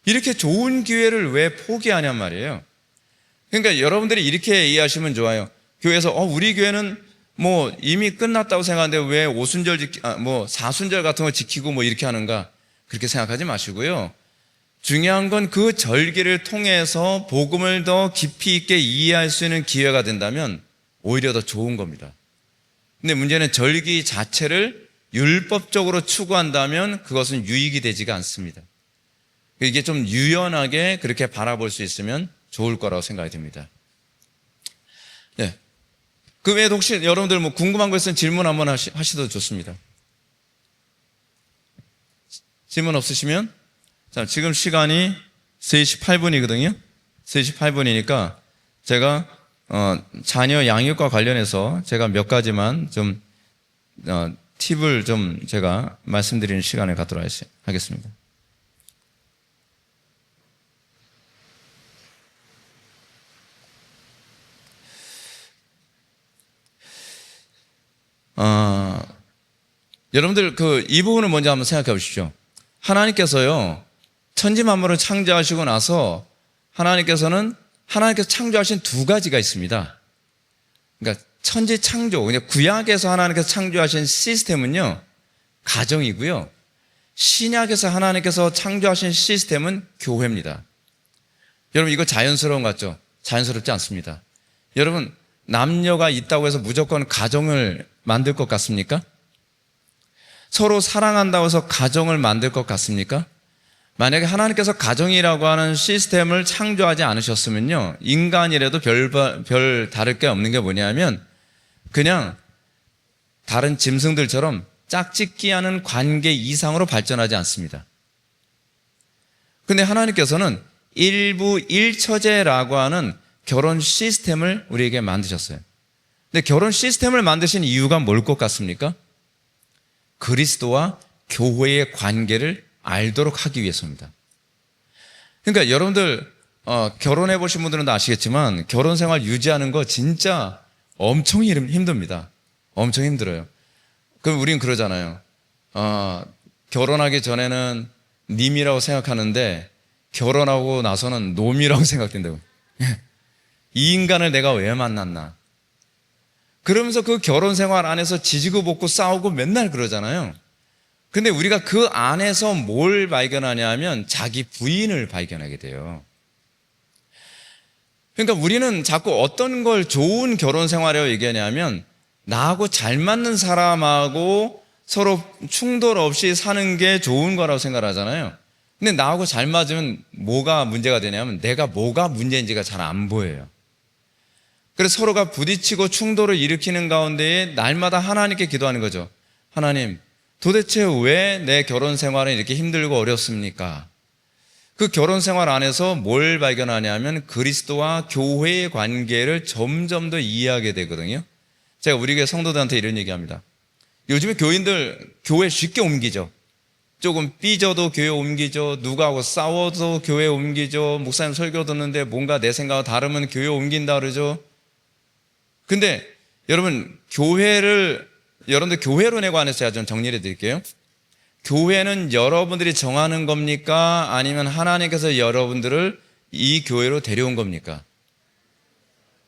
이렇게 좋은 기회를 왜 포기하냔 말이에요. 그러니까 여러분들이 이렇게 이해하시면 좋아요. 교회에서 우리 교회는 이미 끝났다고 생각하는데 왜 사순절 같은 거 지키고 이렇게 하는가, 그렇게 생각하지 마시고요. 중요한 건 그 절기를 통해서 복음을 더 깊이 있게 이해할 수 있는 기회가 된다면 오히려 더 좋은 겁니다. 근데 문제는 절기 자체를 율법적으로 추구한다면 그것은 유익이 되지가 않습니다. 이게 좀 유연하게 그렇게 바라볼 수 있으면 좋을 거라고 생각이 듭니다. 네. 그 외에 혹시 여러분들 궁금한 거 있으면 질문 한번 하셔도 좋습니다. 질문 없으시면, 자, 지금 시간이 3시 8분이거든요. 3시 8분이니까 제가 자녀 양육과 관련해서 제가 몇 가지만 좀 팁을 좀 제가 말씀드리는 시간을 갖도록 하겠습니다. 여러분들 이 부분을 먼저 한번 생각해 보십시오. 하나님께서요, 천지 만물을 창조하시고 나서 하나님께서 창조하신 두 가지가 있습니다. 그러니까 천지 창조, 그냥 구약에서 하나님께서 창조하신 시스템은요, 가정이고요. 신약에서 하나님께서 창조하신 시스템은 교회입니다. 여러분, 이거 자연스러운 것 같죠? 자연스럽지 않습니다. 여러분, 남녀가 있다고 해서 무조건 가정을 만들 것 같습니까? 서로 사랑한다고 해서 가정을 만들 것 같습니까? 만약에 하나님께서 가정이라고 하는 시스템을 창조하지 않으셨으면요, 인간이라도 별 다를 게 없는 게 뭐냐면 그냥 다른 짐승들처럼 짝짓기하는 관계 이상으로 발전하지 않습니다. 근데 하나님께서는 일부 일처제라고 하는 결혼 시스템을 우리에게 만드셨어요. 근데 결혼 시스템을 만드신 이유가 뭘 것 같습니까? 그리스도와 교회의 관계를 알도록 하기 위해서입니다. 그러니까 여러분들 결혼해 보신 분들은 다 아시겠지만 결혼 생활 유지하는 거 진짜 엄청 힘듭니다. 엄청 힘들어요. 그럼 우린 그러잖아요. 결혼하기 전에는 님이라고 생각하는데 결혼하고 나서는 놈이라고 생각된다고. 이 인간을 내가 왜 만났나? 그러면서 그 결혼 생활 안에서 지지고 볶고 싸우고 맨날 그러잖아요. 근데 우리가 그 안에서 뭘 발견하냐 하면 자기 부인을 발견하게 돼요. 그러니까 우리는 자꾸 어떤 걸 좋은 결혼 생활이라고 얘기하냐면 나하고 잘 맞는 사람하고 서로 충돌 없이 사는 게 좋은 거라고 생각하잖아요. 근데 나하고 잘 맞으면 뭐가 문제가 되냐면 내가 뭐가 문제인지가 잘 안 보여요. 그래서 서로가 부딪히고 충돌을 일으키는 가운데에 날마다 하나님께 기도하는 거죠. 하나님, 도대체 왜 내 결혼 생활은 이렇게 힘들고 어렵습니까? 그 결혼 생활 안에서 뭘 발견하냐면 그리스도와 교회의 관계를 점점 더 이해하게 되거든요. 제가 우리 교회 성도들한테 이런 얘기합니다. 요즘에 교인들 교회 쉽게 옮기죠. 조금 삐져도 교회 옮기죠. 누구하고 싸워도 교회 옮기죠. 목사님 설교 듣는데 뭔가 내 생각과 다르면 교회 옮긴다 그러죠. 근데 여러분들 교회론에 관해서 제가 좀 정리해 드릴게요. 교회는 여러분들이 정하는 겁니까? 아니면 하나님께서 여러분들을 이 교회로 데려온 겁니까?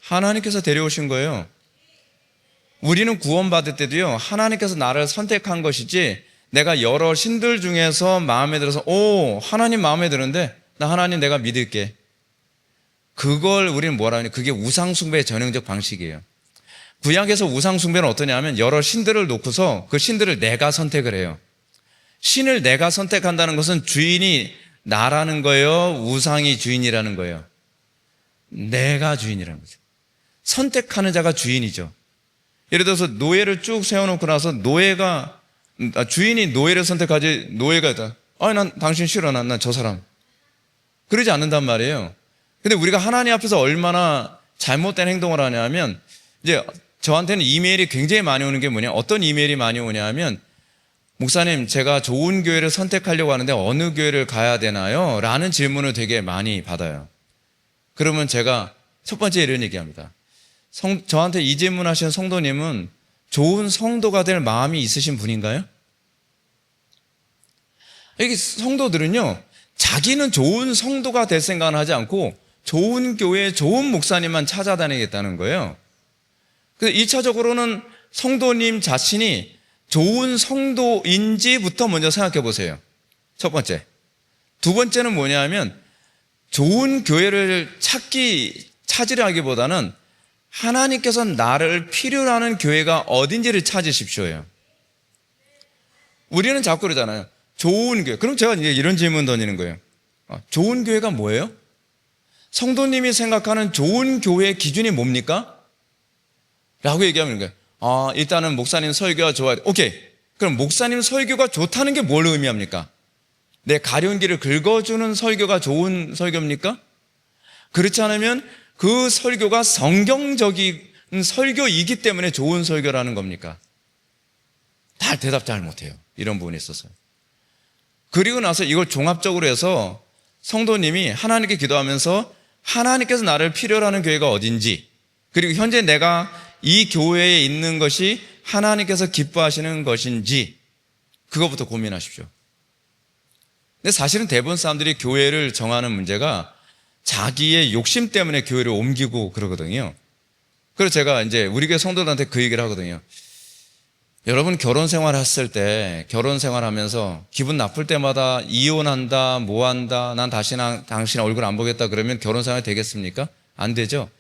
하나님께서 데려오신 거예요. 우리는 구원받을 때도요, 하나님께서 나를 선택한 것이지 내가 여러 신들 중에서 마음에 들어서 하나님 마음에 드는데 나 하나님 내가 믿을게. 그걸 우리는 뭐라 하냐? 그게 우상숭배의 전형적 방식이에요. 구약에서 우상숭배는 어떠냐면 여러 신들을 놓고서 그 신들을 내가 선택을 해요. 신을 내가 선택한다는 것은 주인이 나라는 거예요? 우상이 주인이라는 거예요? 내가 주인이라는 거죠. 선택하는 자가 주인이죠. 예를 들어서 노예를 쭉 세워놓고 나서 주인이 노예를 선택하지 노예가 난 당신 싫어. 난 저 사람. 그러지 않는단 말이에요. 근데 우리가 하나님 앞에서 얼마나 잘못된 행동을 하냐면 이제 저한테는 이메일이 굉장히 많이 오는 게 뭐냐, 어떤 이메일이 많이 오냐 하면 목사님 제가 좋은 교회를 선택하려고 하는데 어느 교회를 가야 되나요? 라는 질문을 되게 많이 받아요. 그러면 제가 첫 번째 이런 얘기합니다. 저한테 이 질문하신 성도님은 좋은 성도가 될 마음이 있으신 분인가요? 이게 성도들은요, 자기는 좋은 성도가 될 생각은 하지 않고 좋은 교회, 좋은 목사님만 찾아다니겠다는 거예요. 그래서 1차적으로는 성도님 자신이 좋은 성도인지부터 먼저 생각해 보세요. 첫 번째. 두 번째는 뭐냐면 좋은 교회를 찾으려 하기보다는 하나님께서 나를 필요로 하는 교회가 어딘지를 찾으십시오요. 우리는 자꾸 그러잖아요. 좋은 교회. 그럼 제가 이제 이런 질문 던지는 거예요. 좋은 교회가 뭐예요? 성도님이 생각하는 좋은 교회의 기준이 뭡니까? 라고 얘기하는 거예요. 일단은 목사님 설교가 좋아야 돼. 오케이. 그럼 목사님 설교가 좋다는 게 뭘 의미합니까? 내 가련기를 긁어주는 설교가 좋은 설교입니까? 그렇지 않으면 그 설교가 성경적인 설교이기 때문에 좋은 설교라는 겁니까? 다 대답 잘 못해요. 이런 부분에 있어서. 그리고 나서 이걸 종합적으로 해서 성도님이 하나님께 기도하면서 하나님께서 나를 필요로 하는 교회가 어딘지, 그리고 현재 내가 이 교회에 있는 것이 하나님께서 기뻐하시는 것인지 그것부터 고민하십시오. 근데 사실은 대부분 사람들이 교회를 정하는 문제가 자기의 욕심 때문에 교회를 옮기고 그러거든요. 그래서 제가 이제 우리 교회 성도들한테 그 얘기를 하거든요. 여러분 결혼 생활 했을 때, 결혼 생활 하면서 기분 나쁠 때마다 이혼한다, 뭐 한다, 난 다시는 당신 얼굴 안 보겠다 그러면 결혼 생활 되겠습니까? 안 되죠.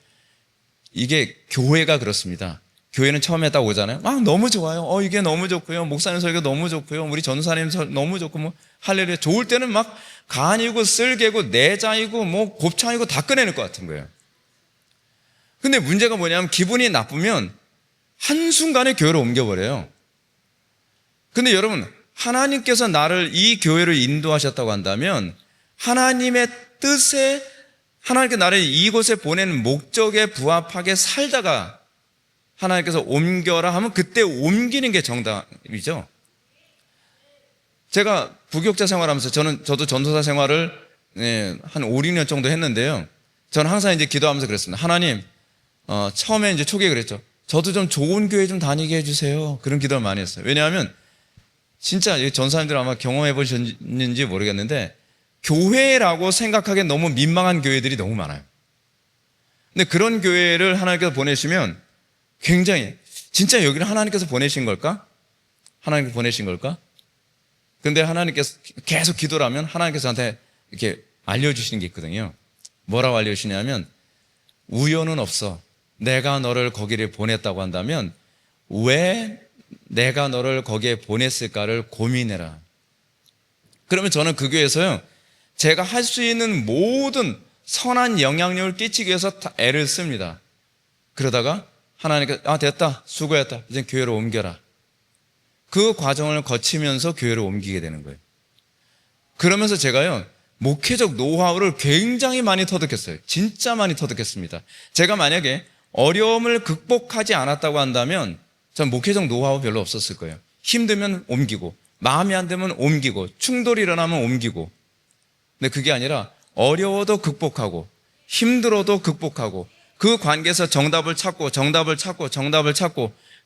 이게 교회가 그렇습니다. 교회는 처음에 딱 오잖아요. 막 너무 좋아요. 이게 너무 좋고요. 목사님 설교 너무 좋고요. 우리 전사님 너무 좋고 뭐 할렐루야. 좋을 때는 막 간이고 쓸개고 내자이고 뭐 곱창이고 다 꺼내는 것 같은 거예요. 근데 문제가 뭐냐면 기분이 나쁘면 한순간에 교회로 옮겨버려요. 근데 여러분, 하나님께서 나를 이 교회로 인도하셨다고 한다면 하나님의 뜻에, 하나님께 나를 이곳에 보낸 목적에 부합하게 살다가 하나님께서 옮겨라 하면 그때 옮기는 게 정답이죠. 제가 부교육자 생활하면서 저도 전도사 생활을 한 5, 6년 정도 했는데요. 저는 항상 이제 기도하면서 그랬습니다. 하나님, 처음에 이제 초기에 그랬죠. 저도 좀 좋은 교회 좀 다니게 해주세요. 그런 기도를 많이 했어요. 왜냐하면 진짜 전사님들 아마 경험해 보셨는지 모르겠는데 교회라고 생각하기에 너무 민망한 교회들이 너무 많아요. 근데 그런 교회를 하나님께서 보내시면 굉장히 진짜 여기를 하나님께서 보내신 걸까? 하나님께서 보내신 걸까? 근데 하나님께서 계속 기도를 하면 하나님께서 저한테 이렇게 알려주시는 게 있거든요. 뭐라고 알려주시냐면 우연은 없어. 내가 너를 거기를 보냈다고 한다면 왜 내가 너를 거기에 보냈을까를 고민해라. 그러면 저는 그 교회에서요, 제가 할 수 있는 모든 선한 영향력을 끼치기 위해서 다 애를 씁니다. 그러다가 하나님께서 됐다, 수고했다, 이제 교회로 옮겨라. 그 과정을 거치면서 교회로 옮기게 되는 거예요. 그러면서 제가요, 목회적 노하우를 굉장히 많이 터득했어요. 진짜 많이 터득했습니다. 제가 만약에 어려움을 극복하지 않았다고 한다면 전 목회적 노하우 별로 없었을 거예요. 힘들면 옮기고, 마음에 안 들면 옮기고, 충돌이 일어나면 옮기고. 근데 그게 아니라 어려워도 극복하고, 힘들어도 극복하고, 그 관계에서 정답을 찾고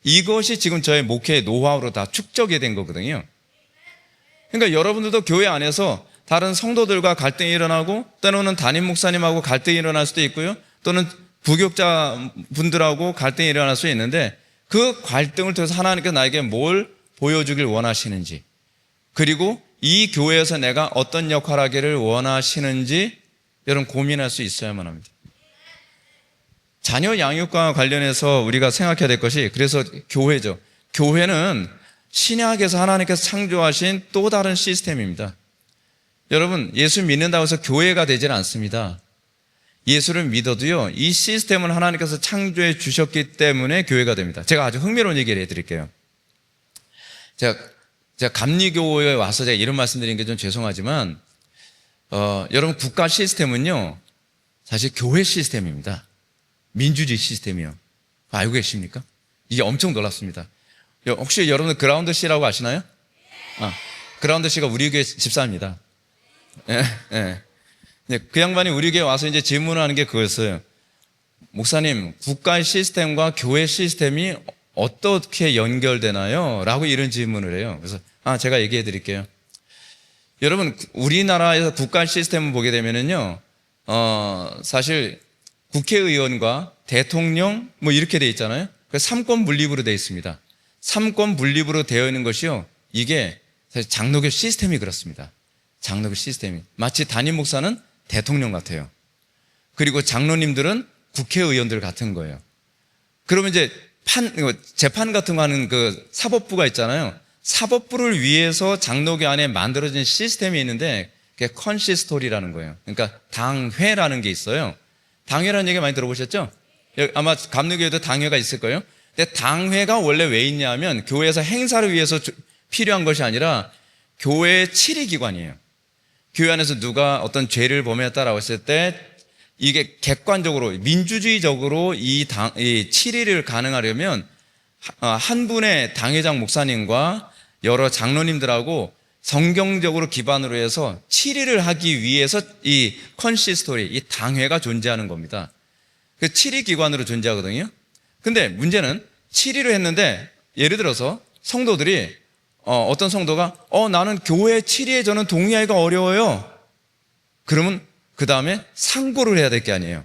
이것이 지금 저의 목회의 노하우로 다 축적이 된 거거든요. 그러니까 여러분들도 교회 안에서 다른 성도들과 갈등이 일어나고 때로는 담임 목사님하고 갈등이 일어날 수도 있고요. 또는 부교육자 분들하고 갈등이 일어날 수 있는데 그 갈등을 통해서 하나님께서 나에게 뭘 보여주길 원하시는지, 그리고 이 교회에서 내가 어떤 역할을 하기를 원하시는지 여러분 고민할 수 있어야만 합니다. 자녀 양육과 관련해서 우리가 생각해야 될 것이 그래서 교회죠. 교회는 신약에서 하나님께서 창조하신 또 다른 시스템입니다. 여러분, 예수 믿는다고 해서 교회가 되지는 않습니다. 예수를 믿어도요, 이 시스템은 하나님께서 창조해 주셨기 때문에 교회가 됩니다. 제가 아주 흥미로운 얘기를 해드릴게요. 제가 감리교회에 와서 제가 이런 말씀 드리는 게 좀 죄송하지만, 여러분, 국가 시스템은요, 사실 교회 시스템입니다. 민주주의 시스템이요. 알고 계십니까? 이게 엄청 놀랍습니다. 혹시 여러분들 그라운드 C라고 아시나요? 그라운드 C가 우리 교회 집사입니다. 예. 그 양반이 우리 교회 와서 이제 질문을 하는 게 그거였어요. 목사님, 국가의 시스템과 교회 시스템이 어떻게 연결되나요? 라고 이런 질문을 해요. 그래서 제가 얘기해 드릴게요. 여러분, 우리나라에서 국가 시스템을 보게 되면은요, 사실 국회의원과 대통령 뭐 이렇게 돼 있잖아요. 그래서 삼권 분립으로 돼 있습니다. 삼권 분립으로 되어 있는 것이요, 이게 사실 장로교 시스템이 그렇습니다. 장로교 시스템이 마치 담임 목사는 대통령 같아요. 그리고 장로님들은 국회의원들 같은 거예요. 그러면 이제 재판 같은 거 하는 그 사법부가 있잖아요. 사법부를 위해서 장로교 안에 만들어진 시스템이 있는데 그게 컨시스토리라는 거예요. 그러니까 당회라는 게 있어요. 당회라는 얘기 많이 들어보셨죠? 아마 감리교회도 당회가 있을 거예요. 근데 당회가 원래 왜 있냐면 교회에서 행사를 위해서 필요한 것이 아니라 교회의 치리기관이에요. 교회 안에서 누가 어떤 죄를 범했다라고 했을 때 이게 객관적으로 민주주의적으로 이 치리를 가능하려면 한 분의 당회장 목사님과 여러 장로님들하고 성경적으로 기반으로 해서 치리를 하기 위해서 이 컨시스토리, 이 당회가 존재하는 겁니다. 그 치리 기관으로 존재하거든요. 근데 문제는 치리를 했는데 예를 들어서 성도들이 어떤 성도가 나는 교회 치리에 저는 동의하기가 어려워요. 그러면 그 다음에 상고를 해야 될 게 아니에요.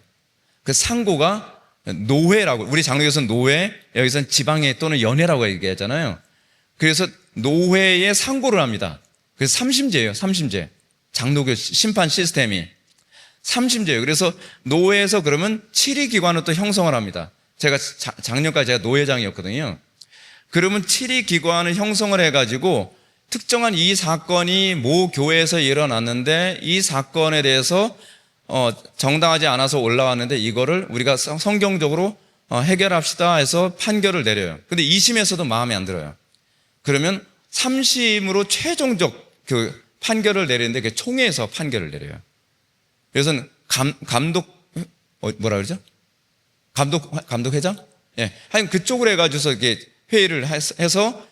그 상고가 노회라고, 우리 장로교에서는 노회, 여기서는 지방회 또는 연회라고 얘기하잖아요. 그래서 노회에 상고를 합니다. 그래서 삼심제예요. 삼심제. 장로교 심판 시스템이 삼심제예요. 그래서 노회에서 그러면 치리기관을 또 형성을 합니다. 제가 작년까지 제가 노회장이었거든요. 그러면 치리기관을 형성을 해가지고 특정한 이 사건이 모 교회에서 일어났는데 이 사건에 대해서 정당하지 않아서 올라왔는데 이거를 우리가 성경적으로 해결합시다 해서 판결을 내려요. 근데 2심에서도 마음에 안 들어요. 그러면 3심으로 최종적 그 판결을 내리는데 그게 총회에서 판결을 내려요. 그래서 감독 뭐라 그러죠? 감독회장? 예. 하여튼 그쪽으로 해가지고서 이렇게 회의를 해서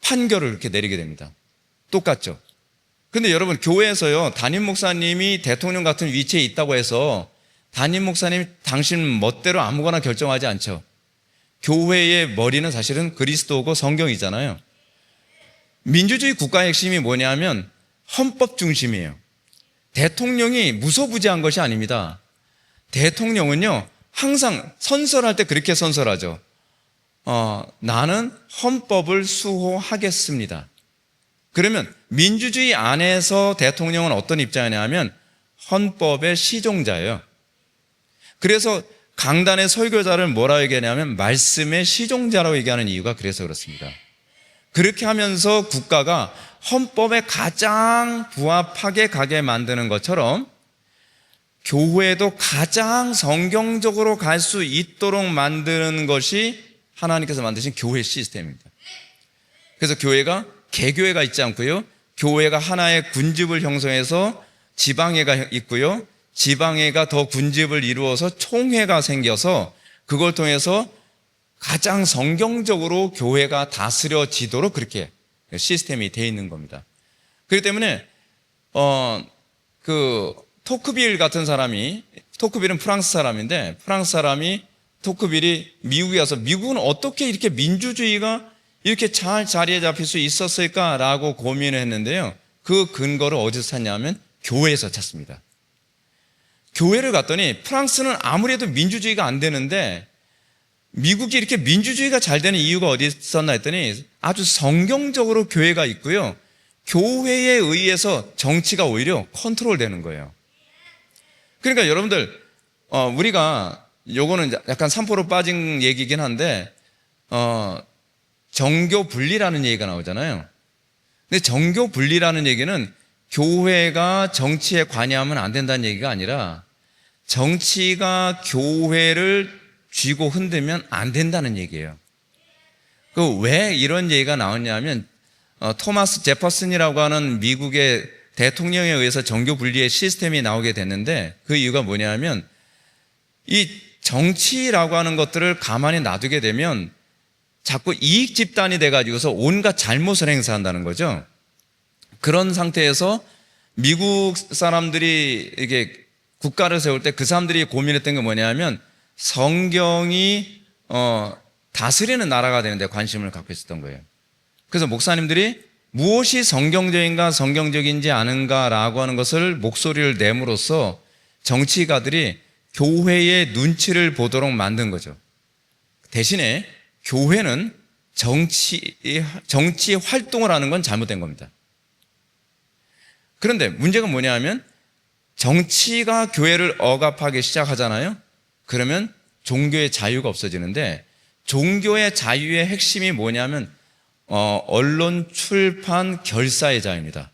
판결을 이렇게 내리게 됩니다. 똑같죠? 근데 여러분, 교회에서요, 담임 목사님이 대통령 같은 위치에 있다고 해서 담임 목사님이 당신 멋대로 아무거나 결정하지 않죠. 교회의 머리는 사실은 그리스도고 성경이잖아요. 민주주의 국가의 핵심이 뭐냐면 헌법 중심이에요. 대통령이 무소부지한 것이 아닙니다. 대통령은요, 항상 선설할 때 그렇게 선설하죠. 나는 헌법을 수호하겠습니다. 그러면 민주주의 안에서 대통령은 어떤 입장이냐면 헌법의 시종자예요. 그래서 강단의 설교자를 뭐라고 얘기하냐면 말씀의 시종자라고 얘기하는 이유가 그래서 그렇습니다. 그렇게 하면서 국가가 헌법에 가장 부합하게 가게 만드는 것처럼 교회도 가장 성경적으로 갈 수 있도록 만드는 것이 하나님께서 만드신 교회 시스템입니다. 그래서 교회가 개교회가 있지 않고요, 교회가 하나의 군집을 형성해서 지방회가 있고요, 지방회가 더 군집을 이루어서 총회가 생겨서 그걸 통해서 가장 성경적으로 교회가 다스려지도록 그렇게 시스템이 되어 있는 겁니다. 그렇기 때문에 그 토크빌 같은 사람이, 토크빌은 프랑스 사람인데 프랑스 사람이 토크빌이 미국에 와서 미국은 어떻게 이렇게 민주주의가 이렇게 잘 자리에 잡힐 수 있었을까라고 고민을 했는데요. 그 근거를 어디서 찾냐면 교회에서 찾습니다. 교회를 갔더니 프랑스는 아무래도 민주주의가 안 되는데 미국이 이렇게 민주주의가 잘 되는 이유가 어디 있었나 했더니 아주 성경적으로 교회가 있고요, 교회에 의해서 정치가 오히려 컨트롤되는 거예요. 그러니까 여러분들, 우리가 요거는 약간 산포로 빠진 얘기긴 한데 정교 분리라는 얘기가 나오잖아요. 근데 정교 분리라는 얘기는 교회가 정치에 관여하면 안 된다는 얘기가 아니라 정치가 교회를 쥐고 흔들면 안 된다는 얘기예요. 그 왜 이런 얘기가 나왔냐면 토마스 제퍼슨이라고 하는 미국의 대통령에 의해서 정교 분리의 시스템이 나오게 됐는데 그 이유가 뭐냐면 이 정치라고 하는 것들을 가만히 놔두게 되면 자꾸 이익 집단이 돼가지고서 온갖 잘못을 행사한다는 거죠. 그런 상태에서 미국 사람들이 이게 국가를 세울 때 그 사람들이 고민했던 게 뭐냐면 성경이 다스리는 나라가 되는데 관심을 갖고 있었던 거예요. 그래서 목사님들이 무엇이 성경적인가 성경적인지 아는가라고 하는 것을 목소리를 내므로써 정치가들이 교회의 눈치를 보도록 만든 거죠. 대신에 교회는 정치 활동을 하는 건 잘못된 겁니다. 그런데 문제가 뭐냐면 정치가 교회를 억압하기 시작하잖아요. 그러면 종교의 자유가 없어지는데 종교의 자유의 핵심이 뭐냐면 언론, 출판, 결사의 자유입니다.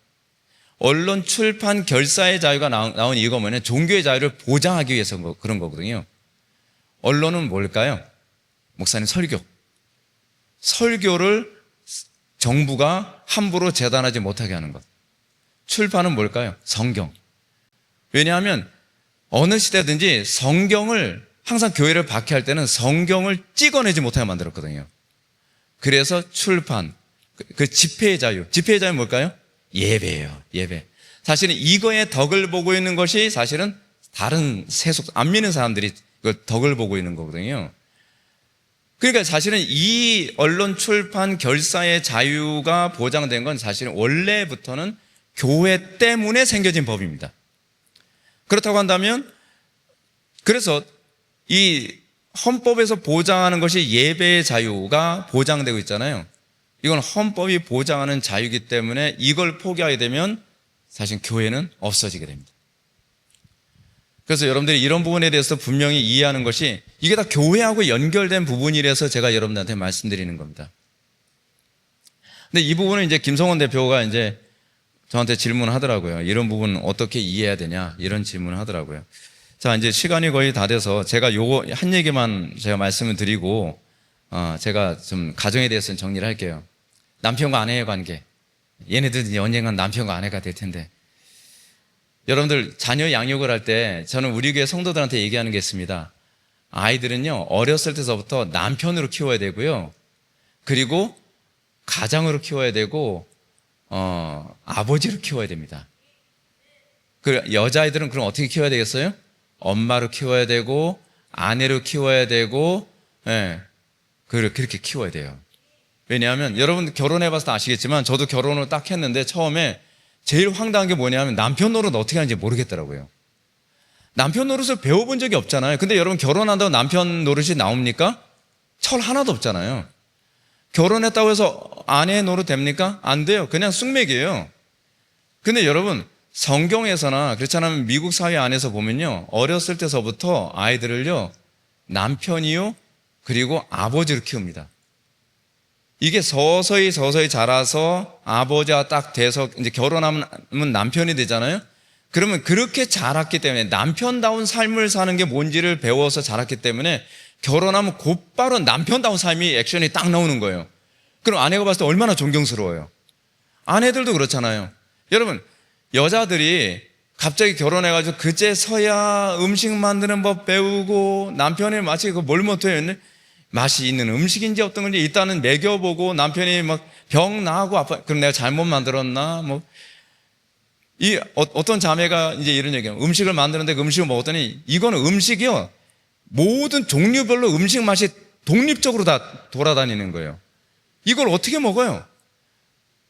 언론, 출판, 결사의 자유가 나온 이유가 뭐냐면 종교의 자유를 보장하기 위해서 그런 거거든요. 언론은 뭘까요? 목사님, 설교를 정부가 함부로 재단하지 못하게 하는 것. 출판은 뭘까요? 성경. 왜냐하면 어느 시대든지 성경을 항상 교회를 박해할 때는 성경을 찍어내지 못하게 만들었거든요. 그래서 출판, 그 집회의 자유. 집회의 자유는 뭘까요? 예배예요. 예배. 사실은 이거에 덕을 보고 있는 것이 사실은 다른 세속, 안 믿는 사람들이 그 덕을 보고 있는 거거든요. 그러니까 사실은 이 언론 출판 결사의 자유가 보장된 건 사실은 원래부터는 교회 때문에 생겨진 법입니다. 그렇다고 한다면, 그래서 이 헌법에서 보장하는 것이 예배의 자유가 보장되고 있잖아요. 이건 헌법이 보장하는 자유이기 때문에 이걸 포기하게 되면 사실 교회는 없어지게 됩니다. 그래서 여러분들이 이런 부분에 대해서 분명히 이해하는 것이 이게 다 교회하고 연결된 부분이라서 제가 여러분들한테 말씀드리는 겁니다. 근데 이 부분은 이제 김성원 대표가 이제 저한테 질문을 하더라고요. 이런 부분 어떻게 이해해야 되냐, 이런 질문을 하더라고요. 자, 이제 시간이 거의 다 돼서 제가 요거 한 얘기만 제가 말씀을 드리고, 제가 좀 가정에 대해서는 정리를 할게요. 남편과 아내의 관계. 얘네들은 이제 언젠간 남편과 아내가 될 텐데. 여러분들 자녀 양육을 할 때 저는 우리 교회 성도들한테 얘기하는 게 있습니다. 아이들은요, 어렸을 때서부터 남편으로 키워야 되고요. 그리고 가장으로 키워야 되고, 아버지로 키워야 됩니다. 그 여자아이들은 그럼 어떻게 키워야 되겠어요? 엄마로 키워야 되고, 아내로 키워야 되고, 예, 그렇게 키워야 돼요. 왜냐하면 여러분 결혼해봐서 다 아시겠지만 저도 결혼을 딱 했는데 처음에 제일 황당한 게 뭐냐면 남편 노릇 어떻게 하는지 모르겠더라고요. 남편 노릇을 배워본 적이 없잖아요. 근데 여러분 결혼한다고 남편 노릇이 나옵니까? 철 하나도 없잖아요. 결혼했다고 해서 아내 노릇 됩니까? 안 돼요. 그냥 쑥맥이에요. 근데 여러분 성경에서나 그렇지 않으면 미국 사회 안에서 보면요, 어렸을 때서부터 아이들을요 남편이요 그리고 아버지로 키웁니다. 이게 서서히 자라서 아버지가 딱 돼서 이제 결혼하면 남편이 되잖아요. 그러면 그렇게 자랐기 때문에 남편다운 삶을 사는 게 뭔지를 배워서 자랐기 때문에 결혼하면 곧바로 남편다운 삶이 액션이 딱 나오는 거예요. 그럼 아내가 봤을 때 얼마나 존경스러워요. 아내들도 그렇잖아요. 여러분 여자들이 갑자기 결혼해가지고 그제서야 음식 만드는 법 배우고 남편이 마치 뭘 못해요. 맛이 있는 음식인지 어떤 건지 일단은 먹여보고 남편이 막 병 나고 아파. 그럼 내가 잘못 만들었나? 어떤 자매가 이제 이런 얘기해요. 음식을 만드는데 그 음식을 먹었더니 이거는 음식이요. 모든 종류별로 음식 맛이 독립적으로 다 돌아다니는 거예요. 이걸 어떻게 먹어요?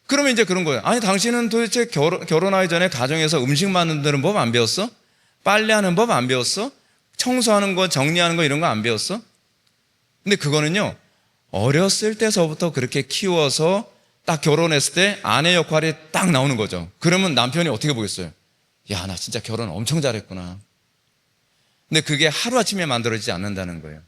그러면 이제 그런 거예요. 아니, 당신은 도대체 결혼하기 전에 가정에서 음식 만드는 법 안 배웠어? 빨래하는 법 안 배웠어? 청소하는 거, 정리하는 거 이런 거 안 배웠어? 근데 그거는요, 어렸을 때서부터 그렇게 키워서 딱 결혼했을 때 아내 역할이 딱 나오는 거죠. 그러면 남편이 어떻게 보겠어요? 야, 나 진짜 결혼 엄청 잘했구나. 근데 그게 하루아침에 만들어지지 않는다는 거예요.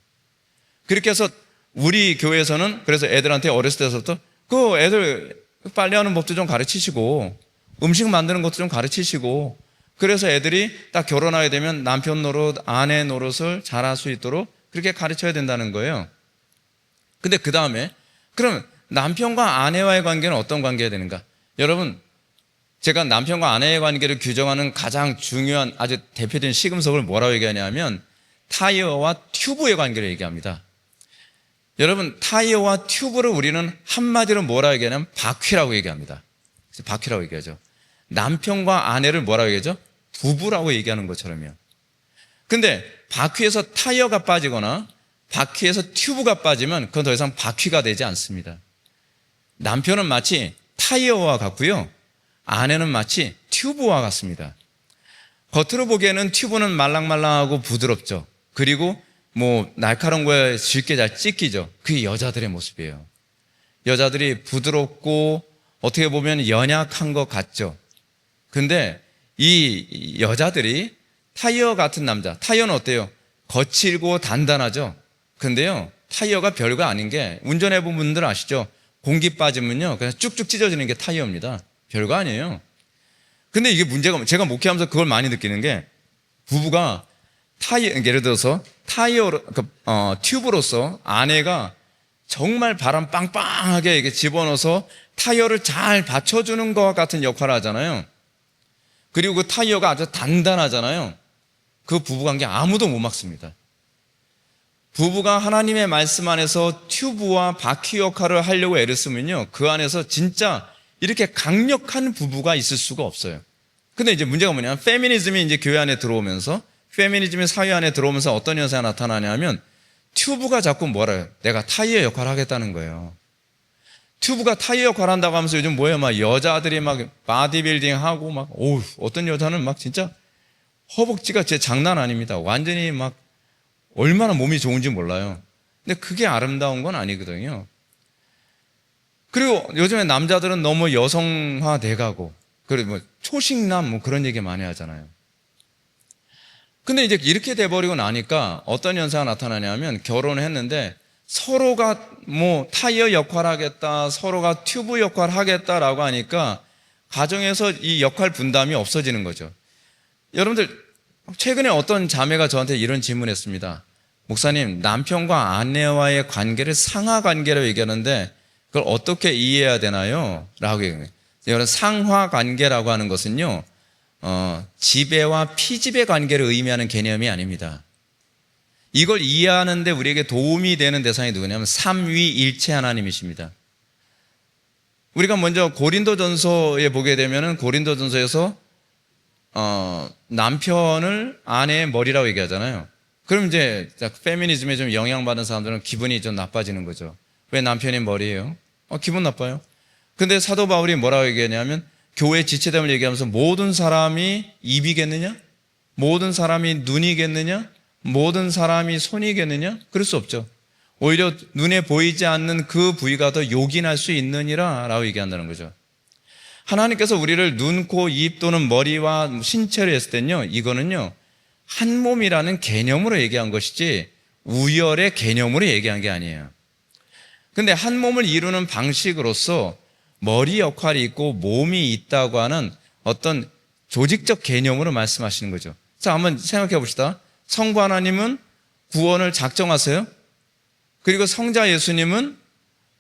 그렇게 해서 우리 교회에서는 그래서 애들한테 어렸을 때서부터 그 애들 빨래하는 법도 좀 가르치시고 음식 만드는 것도 좀 가르치시고 그래서 애들이 딱 결혼하게 되면 남편 노릇, 아내 노릇을 잘할 수 있도록 그렇게 가르쳐야 된다는 거예요. 근데 그 다음에 그럼 남편과 아내와의 관계는 어떤 관계가 되는가? 여러분, 제가 남편과 아내의 관계를 규정하는 가장 중요한 아주 대표적인 시금석을 뭐라고 얘기하냐면 타이어와 튜브의 관계를 얘기합니다. 여러분, 타이어와 튜브를 우리는 한마디로 뭐라고 얘기하냐면 바퀴라고 얘기합니다. 바퀴라고 얘기하죠. 남편과 아내를 뭐라고 얘기하죠? 부부라고 얘기하는 것처럼요. 근데 바퀴에서 타이어가 빠지거나 바퀴에서 튜브가 빠지면 그건 더 이상 바퀴가 되지 않습니다. 남편은 마치 타이어와 같고요, 아내는 마치 튜브와 같습니다. 겉으로 보기에는 튜브는 말랑말랑하고 부드럽죠. 그리고 날카로운 거에 쉽게 잘 찢기죠. 그게 여자들의 모습이에요. 여자들이 부드럽고 어떻게 보면 연약한 것 같죠. 근데 이 여자들이 타이어 같은 남자, 타이어는 어때요? 거칠고 단단하죠. 근데요, 타이어가 별거 아닌 게 운전해본 분들 아시죠? 공기 빠지면요 그냥 쭉쭉 찢어지는 게 타이어입니다. 별거 아니에요. 근데 이게 문제가, 제가 목회하면서 그걸 많이 느끼는 게 부부가 예를 들어서 튜브로서 아내가 정말 바람 빵빵하게 이렇게 집어넣어서 타이어를 잘 받쳐주는 것 같은 역할을 하잖아요. 그리고 그 타이어가 아주 단단하잖아요. 그 부부관계 아무도 못 막습니다. 부부가 하나님의 말씀 안에서 튜브와 바퀴 역할을 하려고 애를 쓰면요, 그 안에서 진짜 이렇게 강력한 부부가 있을 수가 없어요. 근데 이제 문제가 뭐냐면 페미니즘이 이제 교회 안에 들어오면서, 페미니즘이 사회 안에 들어오면서 어떤 현상이 나타나냐면 튜브가 자꾸 뭐라 해요? 내가 타이어 역할을 하겠다는 거예요. 튜브가 타이어 역할을 한다고 하면서 요즘 뭐예요? 막 여자들이 막 바디빌딩 하고 막, 오우, 어떤 여자는 막 진짜 허벅지가 제 장난 아닙니다. 완전히 막 얼마나 몸이 좋은지 몰라요. 근데 그게 아름다운 건 아니거든요. 그리고 요즘에 남자들은 너무 여성화 돼가고, 그리고 뭐 초식남 뭐 그런 얘기 많이 하잖아요. 근데 이제 이렇게 돼버리고 나니까 어떤 현상이 나타나냐면 결혼을 했는데 서로가 뭐 타이어 역할 하겠다, 서로가 튜브 역할 하겠다라고 하니까 가정에서 이 역할 분담이 없어지는 거죠. 여러분들, 최근에 어떤 자매가 저한테 이런 질문했습니다. 목사님, 남편과 아내와의 관계를 상하 관계라고 얘기하는데 그걸 어떻게 이해해야 되나요? 라고 얘기해요. 여러분, 상하 관계라고 하는 것은요, 지배와 피지배 관계를 의미하는 개념이 아닙니다. 이걸 이해하는데 우리에게 도움이 되는 대상이 누구냐면 삼위일체 하나님이십니다. 우리가 먼저 고린도전서에 보게 되면은 고린도전서에서 남편을 아내의 머리라고 얘기하잖아요. 그럼 이제 페미니즘에 좀 영향받은 사람들은 기분이 좀 나빠지는 거죠. 왜 남편이 머리예요? 기분 나빠요. 근데 사도 바울이 뭐라고 얘기하냐면 교회 지체됨을 얘기하면서 모든 사람이 입이겠느냐? 모든 사람이 눈이겠느냐? 모든 사람이 손이겠느냐? 그럴 수 없죠. 오히려 눈에 보이지 않는 그 부위가 더 요긴할 수 있느니라 라고 얘기한다는 거죠. 하나님께서 우리를 눈, 코, 입 또는 머리와 신체를 했을 때는요, 이거는요, 한 몸이라는 개념으로 얘기한 것이지 우열의 개념으로 얘기한 게 아니에요. 근데 한 몸을 이루는 방식으로서 머리 역할이 있고 몸이 있다고 하는 어떤 조직적 개념으로 말씀하시는 거죠. 자, 한번 생각해 봅시다. 성부 하나님은 구원을 작정하세요. 그리고 성자 예수님은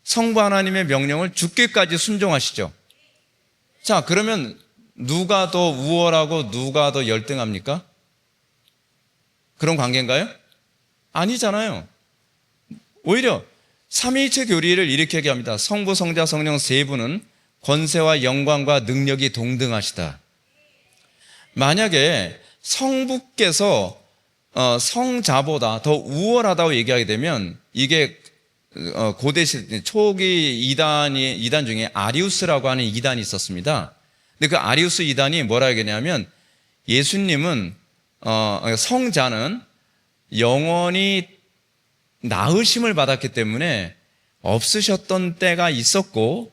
성부 하나님의 명령을 죽기까지 순종하시죠. 자, 그러면 누가 더 우월하고 누가 더 열등합니까? 그런 관계인가요? 아니잖아요. 오히려 삼위일체 교리를 이렇게 얘기합니다. 성부, 성자, 성령 세 분은 권세와 영광과 능력이 동등하시다. 만약에 성부께서 성자보다 더 우월하다고 얘기하게 되면 이게 고대 초기 이단 중에 아리우스라고 하는 이단이 있었습니다. 근데 그 아리우스 이단이 뭐라 얘기하냐면 예수님은 성자는 영원히 나으심을 받았기 때문에 없으셨던 때가 있었고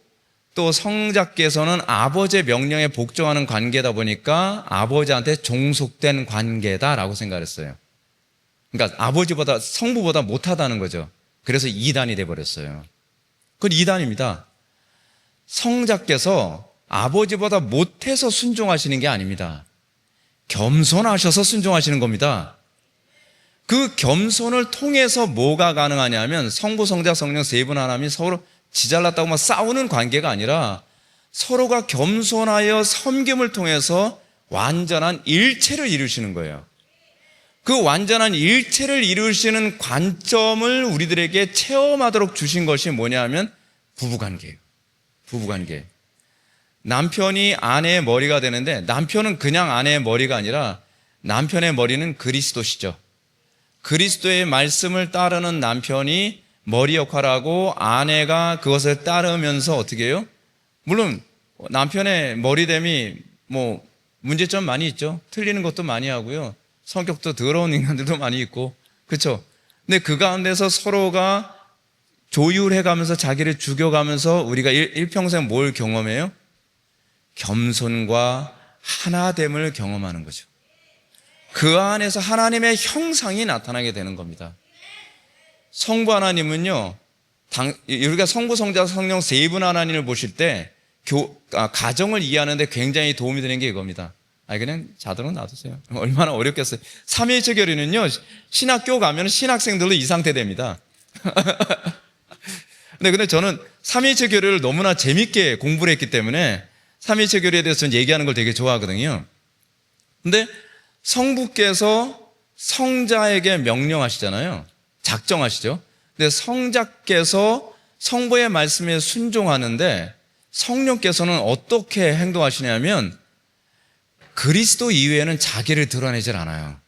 또 성자께서는 아버지의 명령에 복종하는 관계다 보니까 아버지한테 종속된 관계다라고 생각했어요. 그러니까 아버지보다 성부보다 못하다는 거죠. 그래서 이단이 돼버렸어요. 그건 이단입니다. 성자께서 아버지보다 못해서 순종하시는 게 아닙니다. 겸손하셔서 순종하시는 겁니다. 그 겸손을 통해서 뭐가 가능하냐면 성부, 성자, 성령 세 분 하나님이 서로 지잘났다고 막 싸우는 관계가 아니라 서로가 겸손하여 섬김을 통해서 완전한 일체를 이루시는 거예요. 그 완전한 일체를 이루시는 관점을 우리들에게 체험하도록 주신 것이 뭐냐면 부부관계예요. 부부관계. 남편이 아내의 머리가 되는데 남편은 그냥 아내의 머리가 아니라 남편의 머리는 그리스도시죠. 그리스도의 말씀을 따르는 남편이 머리 역할을 하고 아내가 그것을 따르면서 어떻게 해요? 물론 남편의 머리됨이 뭐 문제점 많이 있죠. 틀리는 것도 많이 하고요. 성격도 더러운 인간들도 많이 있고, 그렇죠? 근데 그 가운데서 서로가 조율해가면서 자기를 죽여가면서 우리가 일평생 뭘 경험해요? 겸손과 하나됨을 경험하는 거죠. 그 안에서 하나님의 형상이 나타나게 되는 겁니다. 성부 하나님은요, 우리가 성부, 성자, 성령 세 분 하나님을 보실 때 가정을 이해하는데 굉장히 도움이 되는 게 이겁니다. 그냥 자동으로 놔두세요. 얼마나 어렵겠어요. 삼위일체 교리는요, 신학교 가면 신학생들로 이 상태 됩니다. 근데 저는 삼위일체 교리를 너무나 재밌게 공부를 했기 때문에 삼위일체 교리에 대해서 저는 얘기하는 걸 되게 좋아하거든요. 근데 성부께서 성자에게 명령하시잖아요. 작정하시죠. 근데 성자께서 성부의 말씀에 순종하는데 성령께서는 어떻게 행동하시냐면 그리스도 이외에는 자기를 드러내질 않아요.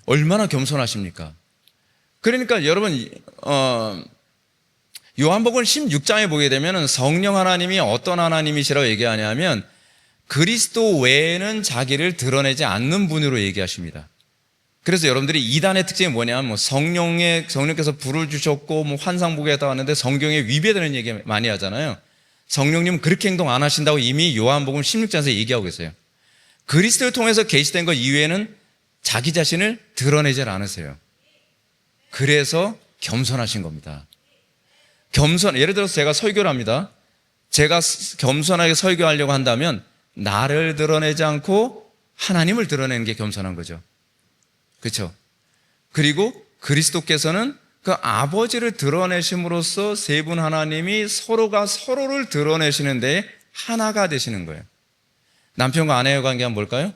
얼마나 겸손하십니까? 그러니까 여러분, 요한복음 16장에 보게 되면 성령 하나님이 어떤 하나님이시라고 얘기하냐면 그리스도 외에는 자기를 드러내지 않는 분으로 얘기하십니다. 그래서 여러분들이 이단의 특징이 뭐냐면 뭐 성령께서 불을 주셨고 뭐 환상 보게 했다고 하는데 성경에 위배되는 얘기 많이 하잖아요. 성령님은 그렇게 행동 안 하신다고 이미 요한복음 16장에서 얘기하고 있어요. 그리스도를 통해서 계시된 것 이외에는 자기 자신을 드러내지 않으세요. 그래서 겸손하신 겁니다. 예를 들어서 제가 설교를 합니다. 제가 겸손하게 설교하려고 한다면 나를 드러내지 않고 하나님을 드러내는 게 겸손한 거죠. 그렇죠? 그리고 그리스도께서는 그 아버지를 드러내심으로써 세 분 하나님이 서로가 서로를 드러내시는데 하나가 되시는 거예요. 남편과 아내의 관계는 뭘까요?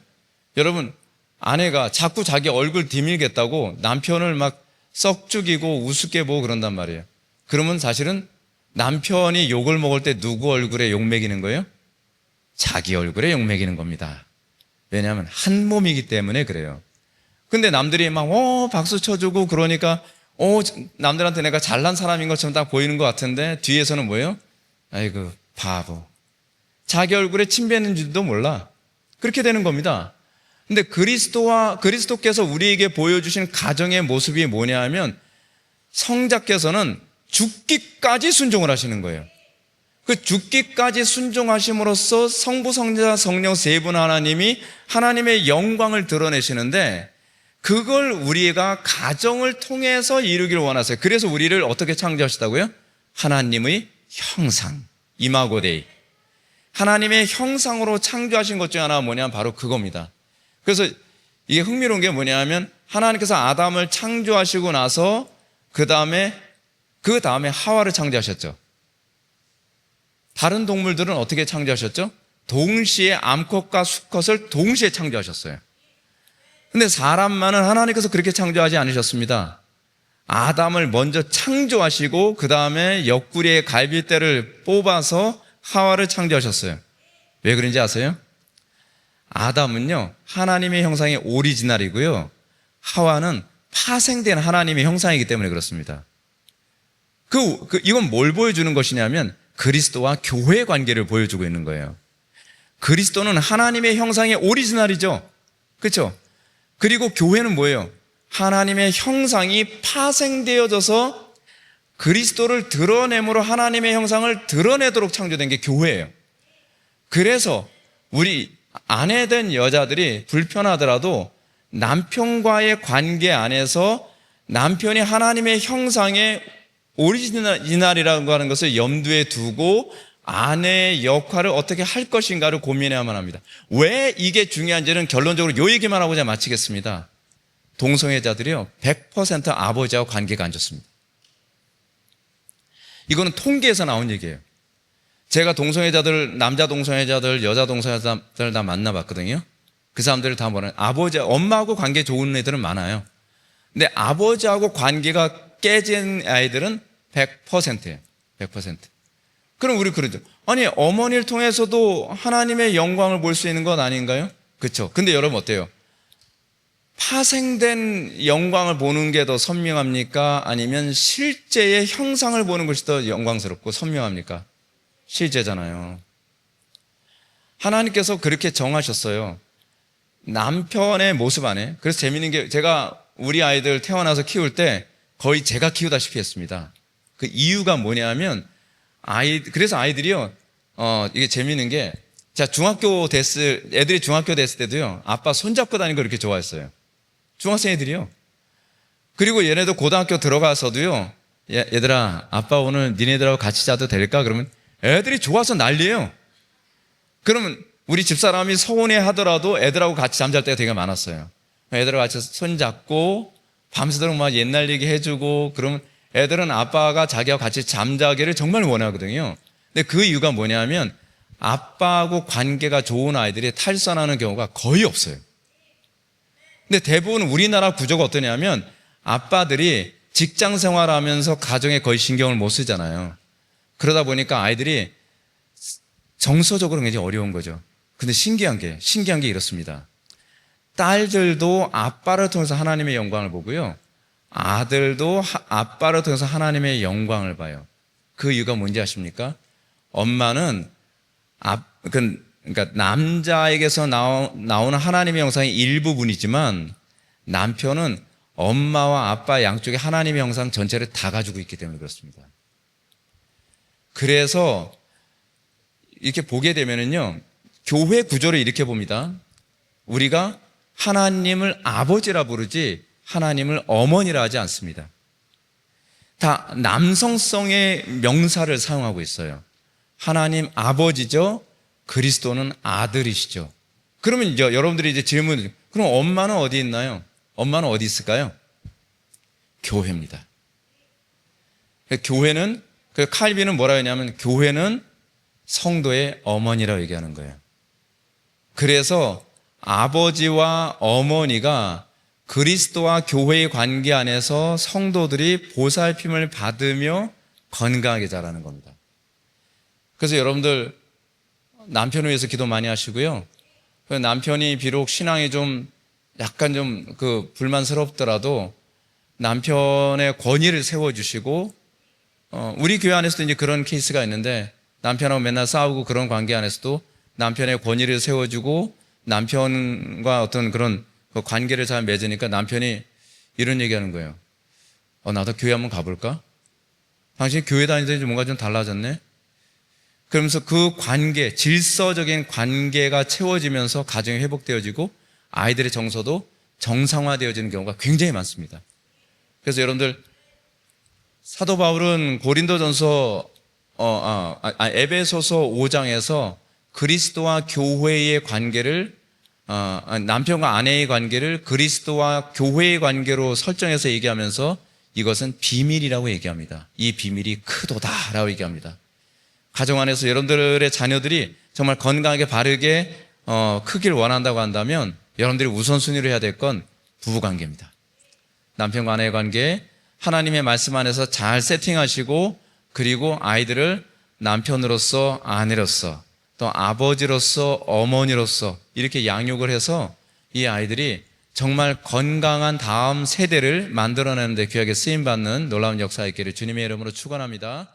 여러분, 아내가 자꾸 자기 얼굴 디밀겠다고 남편을 막 썩 죽이고 우습게 보고 그런단 말이에요. 그러면 사실은 남편이 욕을 먹을 때 누구 얼굴에 욕 먹이는 거예요? 자기 얼굴에 욕 먹이는 겁니다. 왜냐하면 한 몸이기 때문에 그래요. 근데 남들이 막 박수 쳐주고 그러니까 남들한테 내가 잘난 사람인 것처럼 딱 보이는 것 같은데 뒤에서는 뭐예요? 아이고 바보. 자기 얼굴에 침 뱉는 줄도 몰라. 그렇게 되는 겁니다. 근데 그리스도께서 우리에게 보여주신 가정의 모습이 뭐냐 하면 성자께서는 죽기까지 순종을 하시는 거예요. 그 죽기까지 순종하심으로써 성부, 성자, 성령 세 분 하나님이 하나님의 영광을 드러내시는데 그걸 우리가 가정을 통해서 이루기를 원하세요. 그래서 우리를 어떻게 창조하시다고요? 하나님의 형상, 이마고데이. 하나님의 형상으로 창조하신 것 중 하나가 뭐냐면 바로 그겁니다. 그래서 이게 흥미로운 게 뭐냐면 하나님께서 아담을 창조하시고 나서 그 다음에 하와를 창조하셨죠. 다른 동물들은 어떻게 창조하셨죠? 동시에 암컷과 수컷을 동시에 창조하셨어요. 근데 사람만은 하나님께서 그렇게 창조하지 않으셨습니다. 아담을 먼저 창조하시고 그 다음에 옆구리에 갈빗대를 뽑아서 하와를 창조하셨어요. 왜 그런지 아세요? 아담은요 하나님의 형상의 오리지널이고요, 하와는 파생된 하나님의 형상이기 때문에 그렇습니다. 이건 뭘 보여주는 것이냐면 그리스도와 교회의 관계를 보여주고 있는 거예요. 그리스도는 하나님의 형상의 오리지널이죠. 그렇죠? 그리고 교회는 뭐예요? 하나님의 형상이 파생되어져서 그리스도를 드러내므로 하나님의 형상을 드러내도록 창조된 게 교회예요. 그래서 우리 아내된 여자들이 불편하더라도 남편과의 관계 안에서 남편이 하나님의 형상의 오리지널이라고 하는 것을 염두에 두고 아내의 역할을 어떻게 할 것인가를 고민해야만 합니다. 왜 이게 중요한지는 결론적으로 요 얘기만 하고 제가 마치겠습니다. 동성애자들이요 100% 아버지하고 관계가 안 좋습니다. 이거는 통계에서 나온 얘기예요. 제가 남자 동성애자들, 여자 동성애자들 다 만나봤거든요. 그 사람들을 다 뭐냐, 엄마하고 관계 좋은 애들은 많아요. 근데 아버지하고 관계가 깨진 아이들은 100%예요. 100%. 그럼 우리 그러죠. 아니, 어머니를 통해서도 하나님의 영광을 볼 수 있는 것 아닌가요? 그렇죠. 근데 여러분 어때요? 파생된 영광을 보는 게 더 선명합니까? 아니면 실제의 형상을 보는 것이 더 영광스럽고 선명합니까? 실제잖아요. 하나님께서 그렇게 정하셨어요. 남편의 모습 안에. 그래서 재밌는 게 제가 우리 아이들 태어나서 키울 때 거의 제가 키우다시피 했습니다. 그 이유가 뭐냐면 그래서 아이들이요, 이게 재밌는 게, 애들이 중학교 됐을 때도요, 아빠 손잡고 다니는 걸 이렇게 좋아했어요. 중학생 애들이요. 그리고 얘네도 고등학교 들어가서도요, 얘들아, 아빠 오늘 니네들하고 같이 자도 될까? 그러면 애들이 좋아서 난리예요. 그러면 우리 집사람이 서운해 하더라도 애들하고 같이 잠잘 때가 되게 많았어요. 애들하고 같이 손잡고, 밤새도록 막 옛날 얘기 해주고, 그러면 애들은 아빠가 자기와 같이 잠자기를 정말 원하거든요. 근데 그 이유가 뭐냐면 아빠하고 관계가 좋은 아이들이 탈선하는 경우가 거의 없어요. 근데 대부분 우리나라 구조가 어떠냐면 아빠들이 직장 생활하면서 가정에 거의 신경을 못 쓰잖아요. 그러다 보니까 아이들이 정서적으로 굉장히 어려운 거죠. 근데 신기한 게 이렇습니다. 딸들도 아빠를 통해서 하나님의 영광을 보고요, 아들도 아빠를 통해서 하나님의 영광을 봐요. 그 이유가 뭔지 아십니까? 엄마는 그러니까 남자에게서 나오는 하나님의 형상의 일부분이지만 남편은 엄마와 아빠 양쪽에 하나님의 형상 전체를 다 가지고 있기 때문에 그렇습니다. 그래서 이렇게 보게 되면은요, 교회 구조를 이렇게 봅니다. 우리가 하나님을 아버지라 부르지 하나님을 어머니라 하지 않습니다. 다 남성성의 명사를 사용하고 있어요. 하나님 아버지죠. 그리스도는 아들이시죠. 그러면 이제 여러분들이 이제 질문, 그럼 엄마는 어디 있나요? 엄마는 어디 있을까요? 교회입니다. 교회는, 그 칼빈은 뭐라 했냐면 교회는 성도의 어머니라고 얘기하는 거예요. 그래서 아버지와 어머니가 그리스도와 교회의 관계 안에서 성도들이 보살핌을 받으며 건강하게 자라는 겁니다. 그래서 여러분들 남편을 위해서 기도 많이 하시고요. 남편이 비록 신앙이 좀 약간 좀 불만스럽더라도 남편의 권위를 세워주시고, 우리 교회 안에서도 이제 그런 케이스가 있는데 남편하고 맨날 싸우고 그런 관계 안에서도 남편의 권위를 세워주고 남편과 어떤 그런 관계를 잘 맺으니까 남편이 이런 얘기하는 거예요. 나도 교회 한번 가볼까? 당신 교회 다니더니 뭔가 좀 달라졌네? 그러면서 그 관계, 질서적인 관계가 채워지면서 가정이 회복되어지고 아이들의 정서도 정상화되어지는 경우가 굉장히 많습니다. 그래서 여러분들, 사도 바울은 고린도전서 에베소서 5장에서 그리스도와 교회의 관계를, 남편과 아내의 관계를 그리스도와 교회의 관계로 설정해서 얘기하면서 이것은 비밀이라고 얘기합니다. 이 비밀이 크도다라고 얘기합니다. 가정 안에서 여러분들의 자녀들이 정말 건강하게 바르게 크길 원한다고 한다면 여러분들이 우선순위로 해야 될 건 부부관계입니다. 남편과 아내의 관계, 하나님의 말씀 안에서 잘 세팅하시고, 그리고 아이들을 남편으로서, 아내로서, 또 아버지로서, 어머니로서 이렇게 양육을 해서 이 아이들이 정말 건강한 다음 세대를 만들어내는 데 귀하게 쓰임받는 놀라운 역사 있기를 주님의 이름으로 축원합니다.